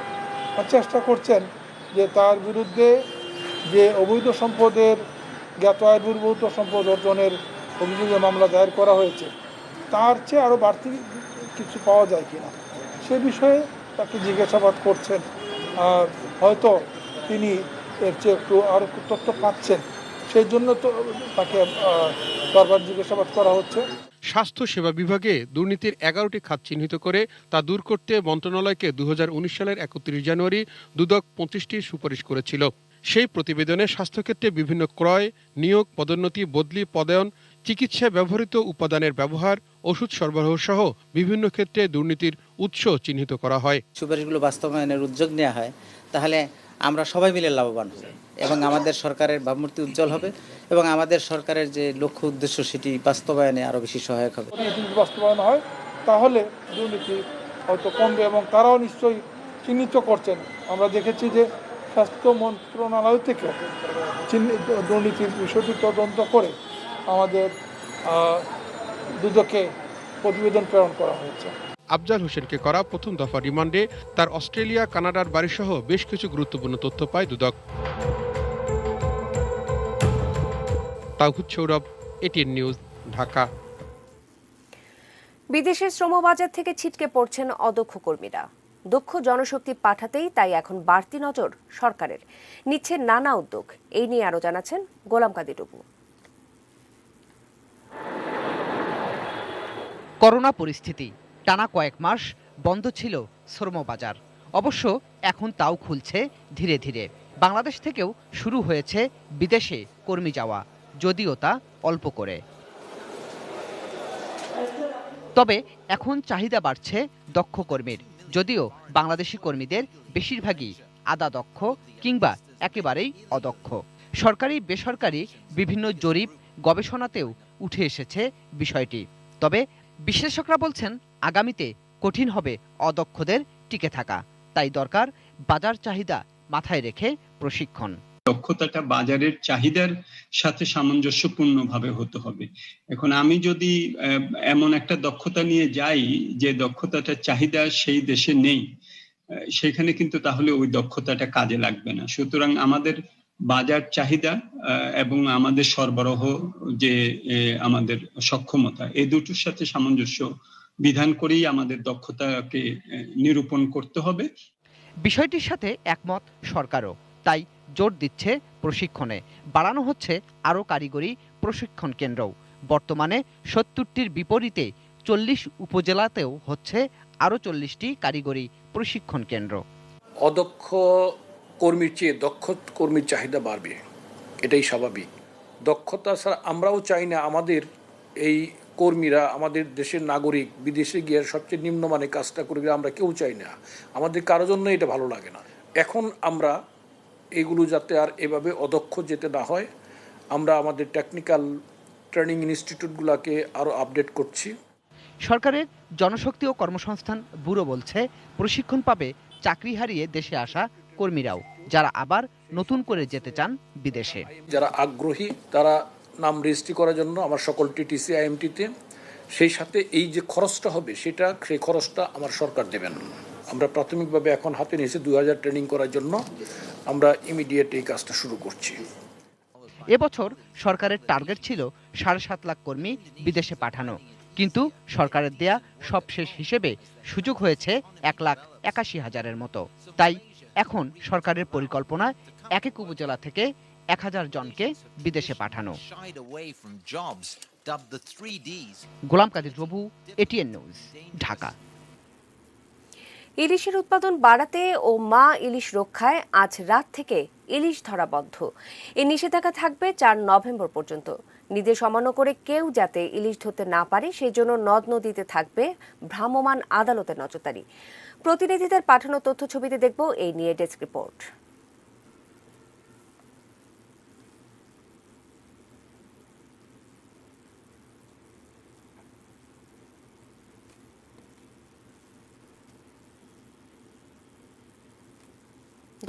চেষ্টা করছেন যে তার বিরুদ্ধে যে অবৈধ সম্পদের জ্ঞাত আয়বহির্ভূত সম্পদ অর্জনের অভিযোগে মামলা দায়ের করা হয়েছে, তার চেয়ে আরও বাড়তি কিছু পাওয়া যায় কিনা সে বিষয়ে তাকে জিজ্ঞাসাবাদ করছেন। আর হয়তো তিনি এর চেয়ে একটু আরও তথ্য পাচ্ছেন, সেই জন্য তো তাকে বারবার জিজ্ঞাসাবাদ করা হচ্ছে।
স্বাস্থ্য সেবা বিভাগে দুর্নীতির ১১টি খাত চিহ্নিত করে তা দূর করতে মন্ত্রণালয়কে ২০১৯ সালের ৩১ জানুয়ারি দুদক ২৫টি সুপারিশ করেছিল। সেই প্রতিবেদনে স্বাস্থ্যক্ষেত্রে বিভিন্ন ক্রয়, নিয়োগ, পদোন্নতি, বদলি, পদায়ন, চিকিৎসায় ব্যবহৃত উপাদানের ব্যবহার, ওষুধ সরবরাহ সহ বিভিন্ন ক্ষেত্রে দুর্নীতির উৎস চিহ্নিত করা হয়।
সুপারিশগুলো বাস্তবায়নের উদ্যোগ নেওয়া হয়, তাহলে আমরা সবাই মিলে লাভবান হব এবং আমাদের সরকারের ভাবমূর্তি উজ্জ্বল হবে এবং আমাদের সরকারের যে লক্ষ্য উদ্দেশ্য সেটি বাস্তবায়নে আরও বেশি সহায়ক হবে।
যদি বাস্তবায়ন হয় তাহলে দুর্নীতি হয়তো কমবে এবং তারাও নিশ্চয়ই চিহ্নিত করছেন। আমরা দেখেছি যে স্বাস্থ্য মন্ত্রণালয় থেকে দুর্নীতির বিষয়টি তদন্ত করে আমাদের দুদকে প্রতিবেদন প্রেরণ করা হয়েছে।
আফজাল হোসেনকে করা প্রথম দফা রিমান্ডে তার অস্ট্রেলিয়া, কানাডার বাড়িসহ বেশ কিছু গুরুত্বপূর্ণ তথ্য পায় দুদক। তাওহিদ সৌরভ, এটিএন নিউজ, ঢাকা।
বিদেশের শ্রমবাজার থেকে ছিটকে পড়ছেন অদক্ষ কর্মীরা। দক্ষ জনশক্তি পাঠাতেই তাই এখন বাড়তি নজর সরকারের, নিচ্ছে নানা উদ্যোগ। এই নিয়ে আরো জানাচ্ছেন গোলাম কাদির টুপু।
করোনা পরিস্থিতি টানা কয়েক মাস বন্ধ ছিল শ্রমবাজার। অবশ্য এখন তাও খুলছে ধীরে ধীরে। বাংলাদেশ থেকেও শুরু হয়েছে বিদেশে কর্মী যাওয়া, যদিও তা অল্প করে। তবে এখন চাহিদা বাড়ছে দক্ষ কর্মীর, যদিও বাংলাদেশি কর্মীদের বেশিরভাগই আধা দক্ষ কিংবা একেবারেই অদক্ষ। সরকারি বেসরকারি বিভিন্ন জরিপ গবেষণাতেও উঠে এসেছে বিষয়টি। তবে বিশ্লেষকরা বলছেন আগামীতে কঠিন হবে অদক্ষদের টিকে থাকা, তাই দরকার বাজার চাহিদা মাথায় রেখে প্রশিক্ষণ।
দক্ষতাটা বাজারের চাহিদার সাথে সামঞ্জস্যপূর্ণভাবে হতে হবে। এখন আমি যদি এমন একটা দক্ষতা নিয়ে যাই যে দক্ষতাটার চাহিদা সেই দেশে নেই, সেখানে কিন্তু তাহলে ওই দক্ষতাটা কাজে লাগবে না। সুতরাং আমাদের বাজার চাহিদা এবং আমাদের সরবরাহ যে আমাদের সক্ষমতা, এই দুটোর সাথে সামঞ্জস্য বিধান করেই আমাদের দক্ষতাকে নিরূপণ করতে হবে।
বিষয়টির সাথে একমত সরকারও, তাই জোর দিচ্ছে প্রশিক্ষণে। বাড়ানো হচ্ছে আরও কারিগরি প্রশিক্ষণ কেন্দ্রও। বর্তমানে ৭০টির বিপরীতে ৪০ উপজেলাতেও হচ্ছে আরও ৪০টি কারিগরি প্রশিক্ষণ কেন্দ্র।
অদক্ষ কর্মীর চেয়ে দক্ষ কর্মীর চাহিদা বাড়বে, এটাই স্বাভাবিক। দক্ষতা ছাড়া আমরাও চাই না আমাদের এই কর্মীরা, আমাদের দেশের নাগরিক বিদেশে গিয়ে সবচেয়ে নিম্নমানের কাজটা করবে, আমরা কেউ চাই না। আমাদের কারোর জন্য এটা ভালো লাগে না। এখন আমরা এগুলো যাতে আর এভাবে অদক্ষ যেতে না হয়, আমরা আমাদের টেকনিক্যাল ট্রেনিং ইনস্টিটিউটগুলোকে আরও আপডেট করছি।
সরকারের জনশক্তি ও কর্মসংস্থান ব্যুরো বলছে, প্রশিক্ষণ পাবে চাকরি হারিয়ে দেশে আসা কর্মীরাও, যারা আবার নতুন করে যেতে চান বিদেশে।
যারা আগ্রহী তারা নাম রেজিস্ট্রি করার জন্য আমার সকল টিটিসি আইএমটিতে, সেই সাথে এই যে খরচটা হবে সেই খরচটা আমার সরকার দেবেন। আমরা প্রাথমিকভাবে এখন হাতে নিয়েছি 2000 ট্রেনিং করার জন্য, আমরা ইমিডিয়েট এই কাজটা শুরু করছি।
এবছর সরকারের টার্গেট ছিল 7.5 লাখ কর্মী বিদেশে পাঠানো, কিন্তু সরকারের দেয়া সবশেষ হিসেবে সুযোগ হয়েছে 1,81,000-এর মতো। তাই এখন সরকারের পরিকল্পনা এক এক উপজেলা থেকে 1000 জনকে বিদেশে পাঠানো। গোলাম কাদের রবু, এটিএন নিউজ, ঢাকা।
ইলিশের উৎপাদন বাড়াতে ও মা ইলিশ রক্ষায় আজ রাত থেকে ইলিশ ধরা বন্ধ। এই নিষেধাজ্ঞা থাকবে 4 নভেম্বর পর্যন্ত। নির্দেশ অমান্য করে কেউ যাতে ইলিশ ধরতে না পারে সেই জন্য নদ নদীতে থাকবে ভ্রাম্যমাণ আদালতের নজরদারি। প্রতিনিধিদের পাঠানো তথ্য ছবিতে দেখব এই নিয়ে ডেস্ক রিপোর্ট।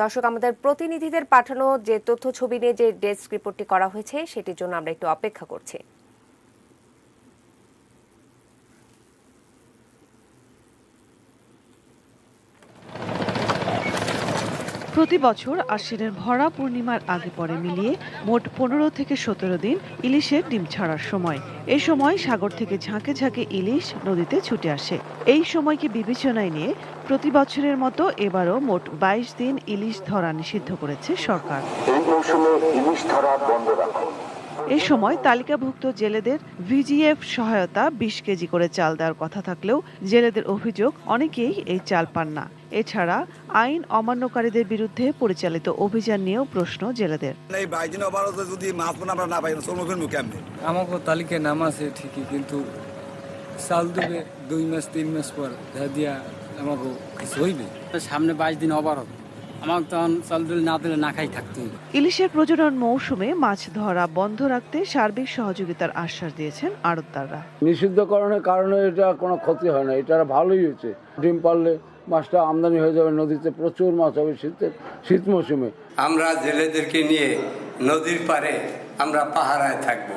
দর্শক, আমাদের প্রতিনিধিদের পাঠানো যে তথ্য ছবি নিয়ে যে ডেস্ক রিপোর্টটি করা হয়েছে সেটির জন্য আমরা একটু অপেক্ষা করছি।
প্রতি বছর আশ্বিনের ভরা পূর্ণিমার আগে পরে মিলিয়ে মোট 15 থেকে 17 দিন ইলিশের ডিম ছাড়ার সময়। এই সময় সাগর থেকে ঝাঁকে ঝাঁকে ইলিশ নদীতে ছুটে আসে। এই সময়কে বিবেচনায় নিয়ে প্রতি বছরের মতো এবারও মোট 22 দিন ইলিশ ধরা নিষিদ্ধ করেছে সরকার। এই সময় তালিকাভুক্ত জেলেদের ভিজিএফ সহায়তা 20 কেজি করে চাল দেওয়ার কথা থাকলেও জেলেদের অভিযোগ অনেকেই এই চাল পান না। এছাড়া আইন অমান্যকারীদের বিরুদ্ধে পরিচালিত অভিযান নিয়েও প্রশ্ন জেলেদের।
আমাকে তালিকায় নাম আছে ঠিকই, কিন্তু চাল দেবে 2 মাস 3 মাস পর দিয়া আমাকে কিছু হইবে। সামনে 22 দিন অবরোধ, আমাকে তখন চাল দিলে না দিলে না খাই থাকতে হইবে।
ইলিশের প্রজনন মৌসুমে মাছ ধরা বন্ধ রাখতে সার্বিক সহযোগিতার আশ্বাস দিয়েছেন আড়তদাররা।
নিষিদ্ধকরণের কারণে এটা কোনো ক্ষতি হয় না, এটা ভালোই হয়েছে। ডিম পারলে মাছটা আমদানি হয়ে যাবে, নদীতে প্রচুর মাছ হবে শীত মৌসুমে।
আমরা জেলেদেরকে নিয়ে নদীর পারে আমরা পাহারায় থাকব,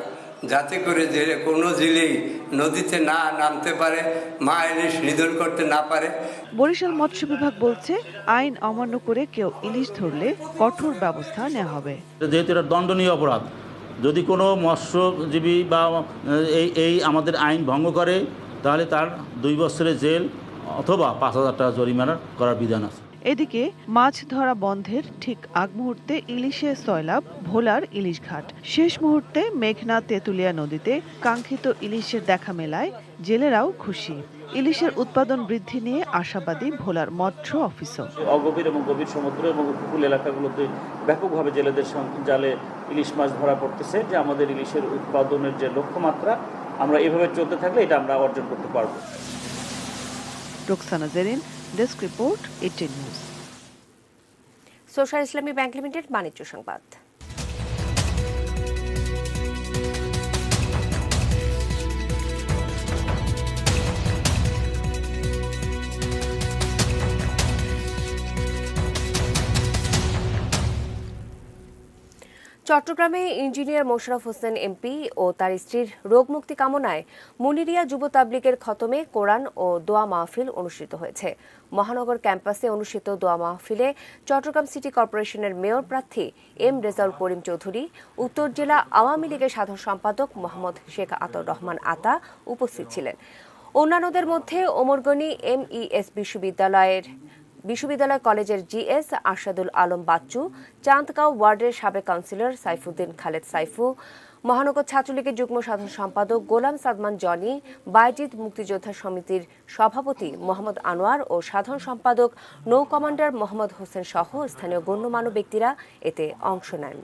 যাতে করে জেলে কোনো জেলেই নদীতে না নামতে পারে, মা ইলিশ নিধন করতে না পারে।
বরিশাল মৎস্য বিভাগ বলছে, আইন অমান্য করে কেউ ইলিশ ধরলে কঠোর ব্যবস্থা নেওয়া হবে।
যেহেতু এটা দণ্ডনীয় অপরাধ, যদি কোনো মৎস্যজীবী বা এই আমাদের আইন ভঙ্গ করে তাহলে তার 2 বছরের জেল অথবা 5,000 টাকা জরিমানা করার বিধান আছে।
এদিকে মাছ ধরা বন্ধের ঠিক আগ মুহূর্তে ইলিশে সয়লাব ভোলার ইলিশ ঘাট। শেষ মুহূর্তে মেঘনা তেঁতুলিয়া নদীতে কাঙ্ক্ষিত ইলিশের দেখা মেলায় জেলেরাও খুশি। ইলিশের উৎপাদন বৃদ্ধি নিয়ে আশাবাদী ভোলার মৎস্য অফিসও।
অগভীর এবং গভীর সমুদ্র এবং উপকূল এলাকাগুলোতে ব্যাপকভাবে জেলেদের জালে ইলিশ মাছ ধরা পড়তেছে, যে আমাদের ইলিশের উৎপাদনের যে লক্ষ্যমাত্রা আমরা এভাবে চলতে থাকলে এটা আমরা অর্জন করতে পারব।
Roksana Jerin, desk report, ATN news.
Social Islami bank limited বাণিজ্য সংবাদ। চট্টগ্রামে ইঞ্জিনিয়ার মোশাররফ হোসেন এমপি ও তার স্ত্রীর রোগমুক্তি কামনায় মুনিরিয়া যুব তাবলিগের খতমে কোরআন ও দোয়া মাহফিল অনুষ্ঠিত হয়েছে। মহানগর ক্যাম্পাসে অনুষ্ঠিত দোয়া মাহফিলে চট্টগ্রাম সিটি কর্পোরেশনের মেয়র প্রার্থী এম রেজাউল করিম চৌধুরী, উত্তর জেলা আওয়ামী লীগের সাধারণ সম্পাদক মোহাম্মদ শেখ আতর রহমান আতা উপস্থিত ছিলেন। অন্যান্যদের মধ্যে ওমরগনি এমইএস বিশ্ববিদ্যালয় কলেজের জিএস আরশাদুল আলম বাচ্চু, চাঁদগাঁও ওয়ার্ডের সাবেক কাউন্সিলর সাইফুদ্দিন খালেদ সাইফু, মহানগর ছাত্রলীগের যুগ্ম সাধারণ সম্পাদক গোলাম সাদমান জনি, বাইজিদ মুক্তিযোদ্ধা সমিতির সভাপতি মোহাম্মদ আনোয়ার ও সাধারণ সম্পাদক নৌ কমান্ডার মোহাম্মদ হোসেন সহ স্থানীয় গণ্যমান্য ব্যক্তিরা এতে অংশ নেন।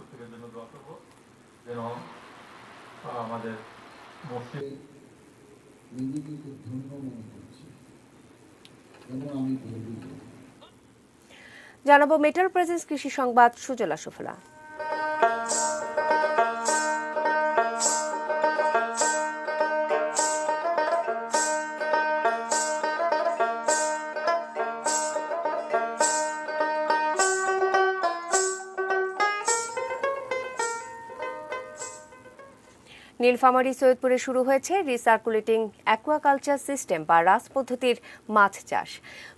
জানাবো মেটাল প্রেজেন্স কৃষি সংবাদ সুজলা সুফলা। নীলফামারী সৈয়দপুরে শুরু হয়েছে রিসার্কুলেটিং অ্যাকুয়াকালচার সিস্টেম বা রাস পদ্ধতির মাছ চাষ।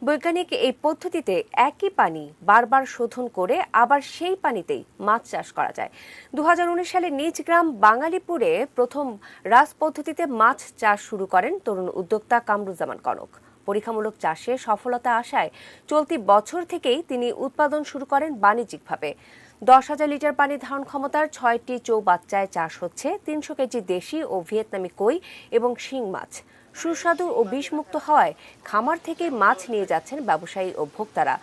বৈজ্ঞানিক এই পদ্ধতিতে একই পানি বারবার শোধন করে আবার সেই পানিতেই মাছ চাষ করা যায়। 2019 সালে নিজ গ্রাম বাঙালিপুরে প্রথম রাস পদ্ধতিতে মাছ চাষ শুরু করেন তরুণ উদ্যোক্তা কামরুজ্জামান কনক। পরীক্ষামূলক চাষে সফলতা আসায় চলতি বছর থেকেই তিনি উৎপাদন শুরু করেন বাণিজ্যিকভাবে। 10,000 লিটার পানি ধারণ ক্ষমতার 6টি চৌবাচ্চায় চাষ হচ্ছে 300 কেজি দেশি ও ভিয়েতনামি কই এবং শিং মাছ। সুস্বাদু ও বিষমুক্ত হওয়ায় খামার থেকে মাছ নিয়ে যাচ্ছেন ব্যবসায়ী ও ভোক্তারা।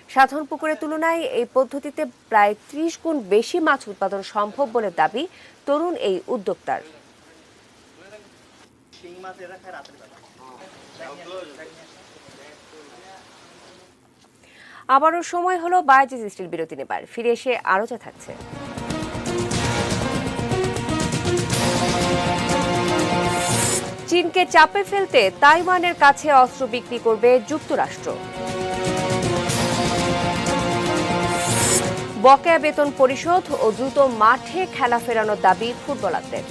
সাধারণ পুকুরের তুলনায় এই পদ্ধতিতে প্রায় 30 গুণ বেশি মাছ উৎপাদন সম্ভব বলে দাবি তরুণ এই উদ্যোক্তার। আবারও সময় হলো বায়োজিস স্টিল বিরতি নেবার। ফিরে এসে আরও যা থাকছে। চীনকে চাপে ফেলতে তাইওয়ানের কাছে অস্ত্র বিক্রি করবে যুক্তরাষ্ট্র। বকেয়া বেতন পরিশোধ ও দ্রুত মাঠে খেলা ফেরানোর দাবি ফুটবলারদের।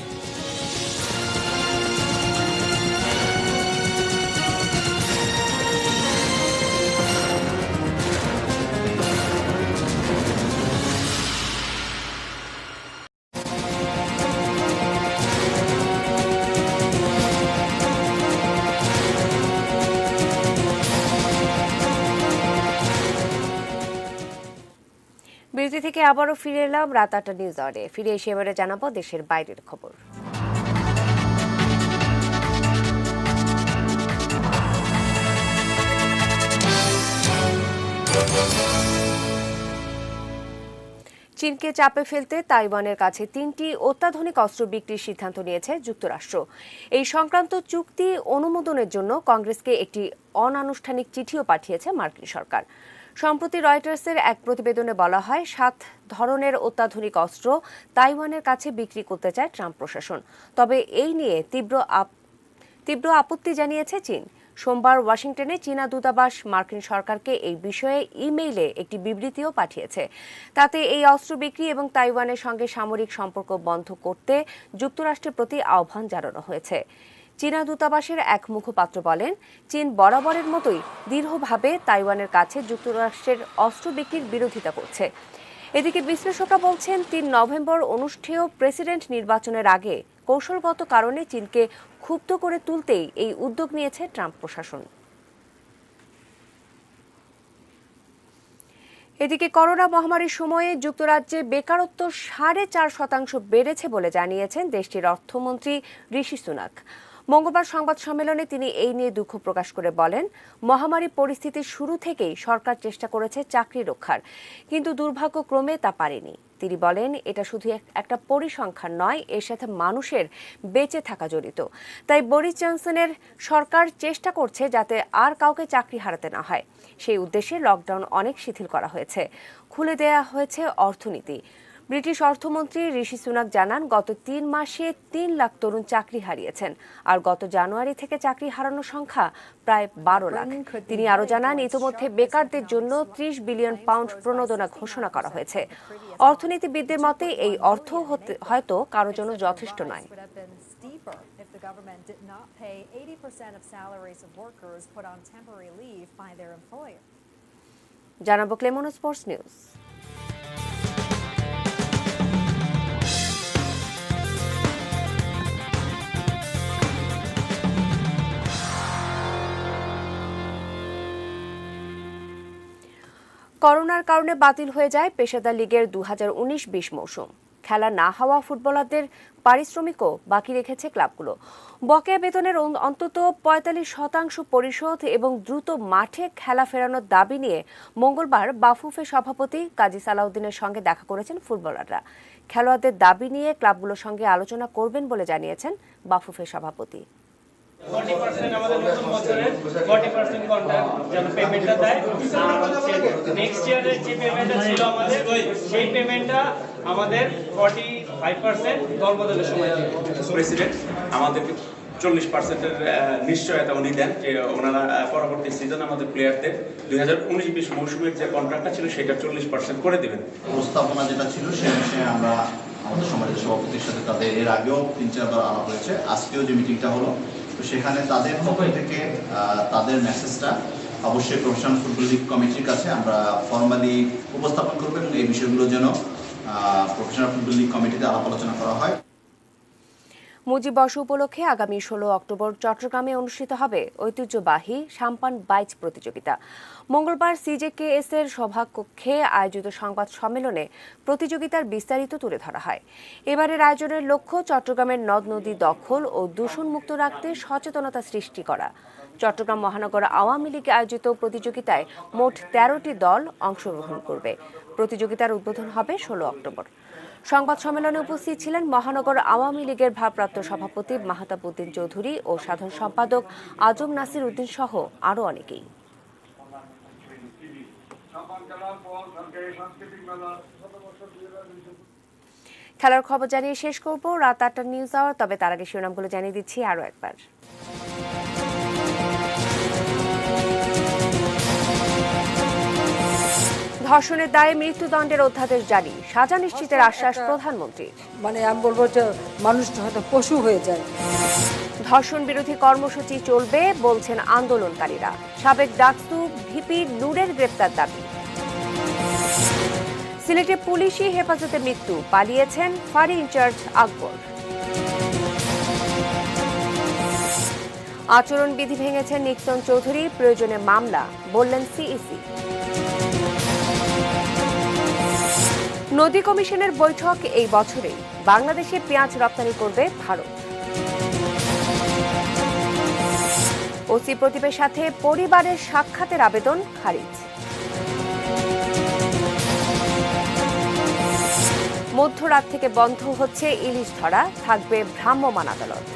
বিরতি থেকে আবারও ফিরে এলাম রাত 8টা নিউজ আওয়ারে। ফিরে এসে এবারে জানাবো দেশের বাইরের খবর। চীনকে চাপে ফেলতে তাইওয়ানের কাছে 3টি অত্যাধুনিক অস্ত্র বিক্রির সিদ্ধান্ত নিয়েছে যুক্তরাষ্ট্র। এই সংক্রান্ত চুক্তি অনুমোদনের জন্য কংগ্রেসকে একটি অনানুষ্ঠানিক চিঠিও পাঠিয়েছে মার্কিন সরকার। সম্প্রতি রয়টার্সের এক প্রতিবেদনে বলা হয় 7 ধরনের অত্যাধুনিক অস্ত্র তাইওয়ানের কাছে বিক্রি করতে চায় ট্রাম্প প্রশাসন। তবে এই নিয়ে তীব্র আপত্তি জানিয়েছে চীন। সোমবার ওয়াশিংটনে চীনা দূতাবাস মার্কিন সরকারকে এই বিষয়ে ইমেইলে একটি বিবৃতিও পাঠিয়েছে। তাতে এই অস্ত্র বিক্রি এবং তাইওয়ানের সঙ্গে সামরিক সম্পর্ক বন্ধ করতে যুক্তরাষ্ট্রের প্রতি আহ্বান জানানো হয়েছে। চীনা দূতাবাসের এক মুখপাত্র বলেন, চীন বরাবরের মতোই দৃঢ়ভাবে তাইওয়ানের কাছে যুক্তরাষ্ট্রের অস্ত্র বিক্রির বিরোধিতা করছে। এদিকে বিশ্লেষকরা বলছেন 3 নভেম্বর অনুষ্ঠেয় প্রেসিডেন্ট নির্বাচনের আগে কৌশলগত কারণে চীনকে ক্ষুব্ধ করে তুলতেই এই উদ্যোগ নিয়েছে ট্রাম্প প্রশাসন। এদিকে করোনা মহামারীর সময়ে যুক্তরাজ্যে বেকারত্ব 4.5% বেড়েছে বলে জানিয়েছেন দেশটির অর্থমন্ত্রী ঋষি সুনাক। মঙ্গলবার সংবাদ সম্মেলনে তিনি এই নিয়ে দুঃখ প্রকাশ করে বলেন, মহামারী পরিস্থিতির শুরু থেকেই সরকার চেষ্টা করেছে চাকরি রক্ষার, কিন্তু দুর্ভাগ্যক্রমে তা পারেনি। তিনি বলেন, এটা শুধু একটা পরিসংখ্যান নয়, এর সাথে মানুষের বেঁচে থাকা জড়িত। তাই বরিস জনসনের সরকার চেষ্টা করছে যাতে আর কাউকে চাকরি হারাতে না হয়। সেই উদ্দেশ্যে লকডাউন অনেক শিথিল করা হয়েছে, খুলে দেয়া হয়েছে অর্থনীতি। ব্রিটিশ অর্থমন্ত্রী ঋষি সুনাক জানান, গত 3 মাসে 3 লাখ তরুণ চাকরি হারিয়েছেন, আর গত জানুয়ারি থেকে চাকরি হারানোর সংখ্যা প্রায় 12 লাখ। তিনি আরও জানান, ইতিমধ্যে বেকারদের জন্য 30 বিলিয়ন পাউন্ড প্রণোদনা ঘোষণা করা হয়েছে। অর্থনীতিবিদদের মতে এই অর্থ হয়তো কারোর জন্য যথেষ্ট নয়। জানাবো ক্লেমনো স্পোর্টস নিউজ। করোনার কারণে বাতিল হয়ে যায় পেশাদার লিগের 2019-20 মৌসুম। খেলা না হওয়া ফুটবলারদের পারিশ্রমিকও বাকি রেখেছে ক্লাবগুলো। বকেয়া বেতনের অন্তত 45% পরিশোধ এবং দ্রুত মাঠে খেলা ফেরানোর দাবি নিয়ে মঙ্গলবার বাফুফে সভাপতি কাজী সালাউদ্দিনের সঙ্গে দেখা করেছেন ফুটবলাররা। খেলোয়াড়দের দাবি নিয়ে ক্লাবগুলোর সঙ্গে আলোচনা করবেন বলে জানিয়েছেন বাফুফে সভাপতি।
40% আমাদের নতুন বছরের 40% কন্ট্রাক্ট যেন পেমেন্টটা দেয়, আর হচ্ছে নেক্সট ইয়ারের যে পেমেন্টটা ছিল আমাদের সেই পেমেন্টটা আমাদের 45% দলবদলের সময় দিবে।
প্রেসিডেন্ট আমাদেরকে 40%-এর নিশ্চয়তা উনি দেন যে ওনারা পরবর্তী সিজন আমাদের প্লেয়ারদের 2019-20 মৌসুমের যে কন্ট্রাক্টটা ছিল সেটা 40% করে দেবেন।
উপস্থাপনা যেটা ছিল সে বিষয়ে আমরা আমাদের সমাজের সভাপতির সাথে তাদের এর আগেও 3-4 বার আলাপ হয়েছে। আজকেও যে মিটিংটা হলো, তো সেখানে তাদের পক্ষ থেকে তাদের মেসেজটা অবশ্যই প্রফেশনাল ফুটবল লীগ কমিটির কাছে আমরা ফর্মালি উপস্থাপন করব এবং এই বিষয়গুলো যেন প্রফেশনাল ফুটবল লীগ কমিটিতে আলাপ আলোচনা করা হয়।
মুজিববর্ষ উপলক্ষে আগামী 16 অক্টোবর চট্টগ্রামে অনুষ্ঠিত হবে ঐতিহ্যবাহী সাম্পান বাইচ প্রতিযোগিতা। মঙ্গলবার সিজেকেএস এর সভাকক্ষে আয়োজিত সংবাদ সম্মেলনে প্রতিযোগিতার বিস্তারিত তুলে ধরা হয়। এবারের আয়োজনের লক্ষ্য চট্টগ্রামের নদ নদী দখল ও দূষণমুক্ত রাখতে সচেতনতা সৃষ্টি করা। চট্টগ্রাম মহানগর আওয়ামী লীগ আয়োজিত প্রতিযোগিতায় মোট 13টি দল অংশগ্রহণ করবে। প্রতিযোগিতার উদ্বোধন হবে 16 অক্টোবর। সংবাদ সম্মেলনে উপস্থিত ছিলেন মহানগর আওয়ামী লীগের ভারপ্রাপ্ত সভাপতি মাহতাব উদ্দিন চৌধুরী ও সাধারণ সম্পাদক আজম নাসির উদ্দিন সহ আরও অনেকেই। খেলার খবর জানিয়ে শেষ করব রাত 8টার নিউজ আওয়ার। তবে তার আগে শিরোনামগুলো জানিয়ে দিচ্ছি আরও একবার। ধর্ষণের দায়ে মৃত্যুদণ্ডের অধ্যাদেশ জারি, সাজা নিশ্চিতের আশ্বাস প্রধানমন্ত্রীর।
মানে আমি বলবো যে মানুষ হয়তো পশু হয়ে যায়।
ধর্ষণ বিরোধী কর্মসূচি চলবে বলছেন আন্দোলনকারীরা। সাবেক ডাকসু ভিপি নূরের গ্রেপ্তার দাবি। সিলেটে পুলিশি হেফাজতে মৃত্যু, পালিয়েছেন ফাঁড়ি ইনচার্জ আকবর। আচরণবিধি ভেঙেছেন নিক্সন চৌধুরী, প্রয়োজনে মামলা বললেন সিইসি। নদী কমিশনের বৈঠক এই বছরেই, বাংলাদেশে পেঁয়াজ রপ্তানি করবে ভারত। ওসি প্রদীপের সাথে পরিবারের সাক্ষাতের আবেদন খারিজ। মধ্যরাত থেকে বন্ধ হচ্ছে ইলিশ ধরা, থাকবে ভ্রাম্যমাণ আদালত।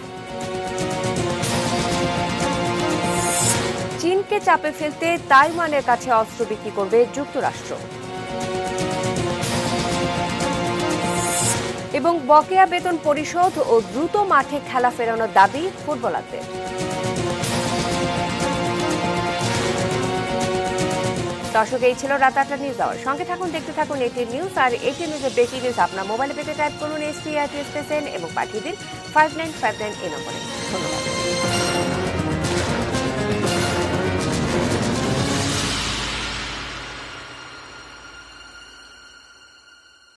চীনকে চাপে ফেলতে তাইওয়ানের কাছে অস্ত্র বিক্রি করবে যুক্তরাষ্ট্র। এবং বকেয়া বেতন পরিশোধ ও দ্রুত মাঠে খেলা ফেরানোর দাবি ফুটবলারদের। দর্শক, এই ছিল রাত 8টার নিউজ আওয়ার। সঙ্গে থাকুন, দেখতে থাকুন এটিএন নিউজ। আর এটিএন নিউজের ব্রেকিং নিউজ আপনার মোবাইলে পেতে টাইপ করুন STRTSN এবং পাঠিয়ে দিন 5959 এই নম্বরে। ধন্যবাদ।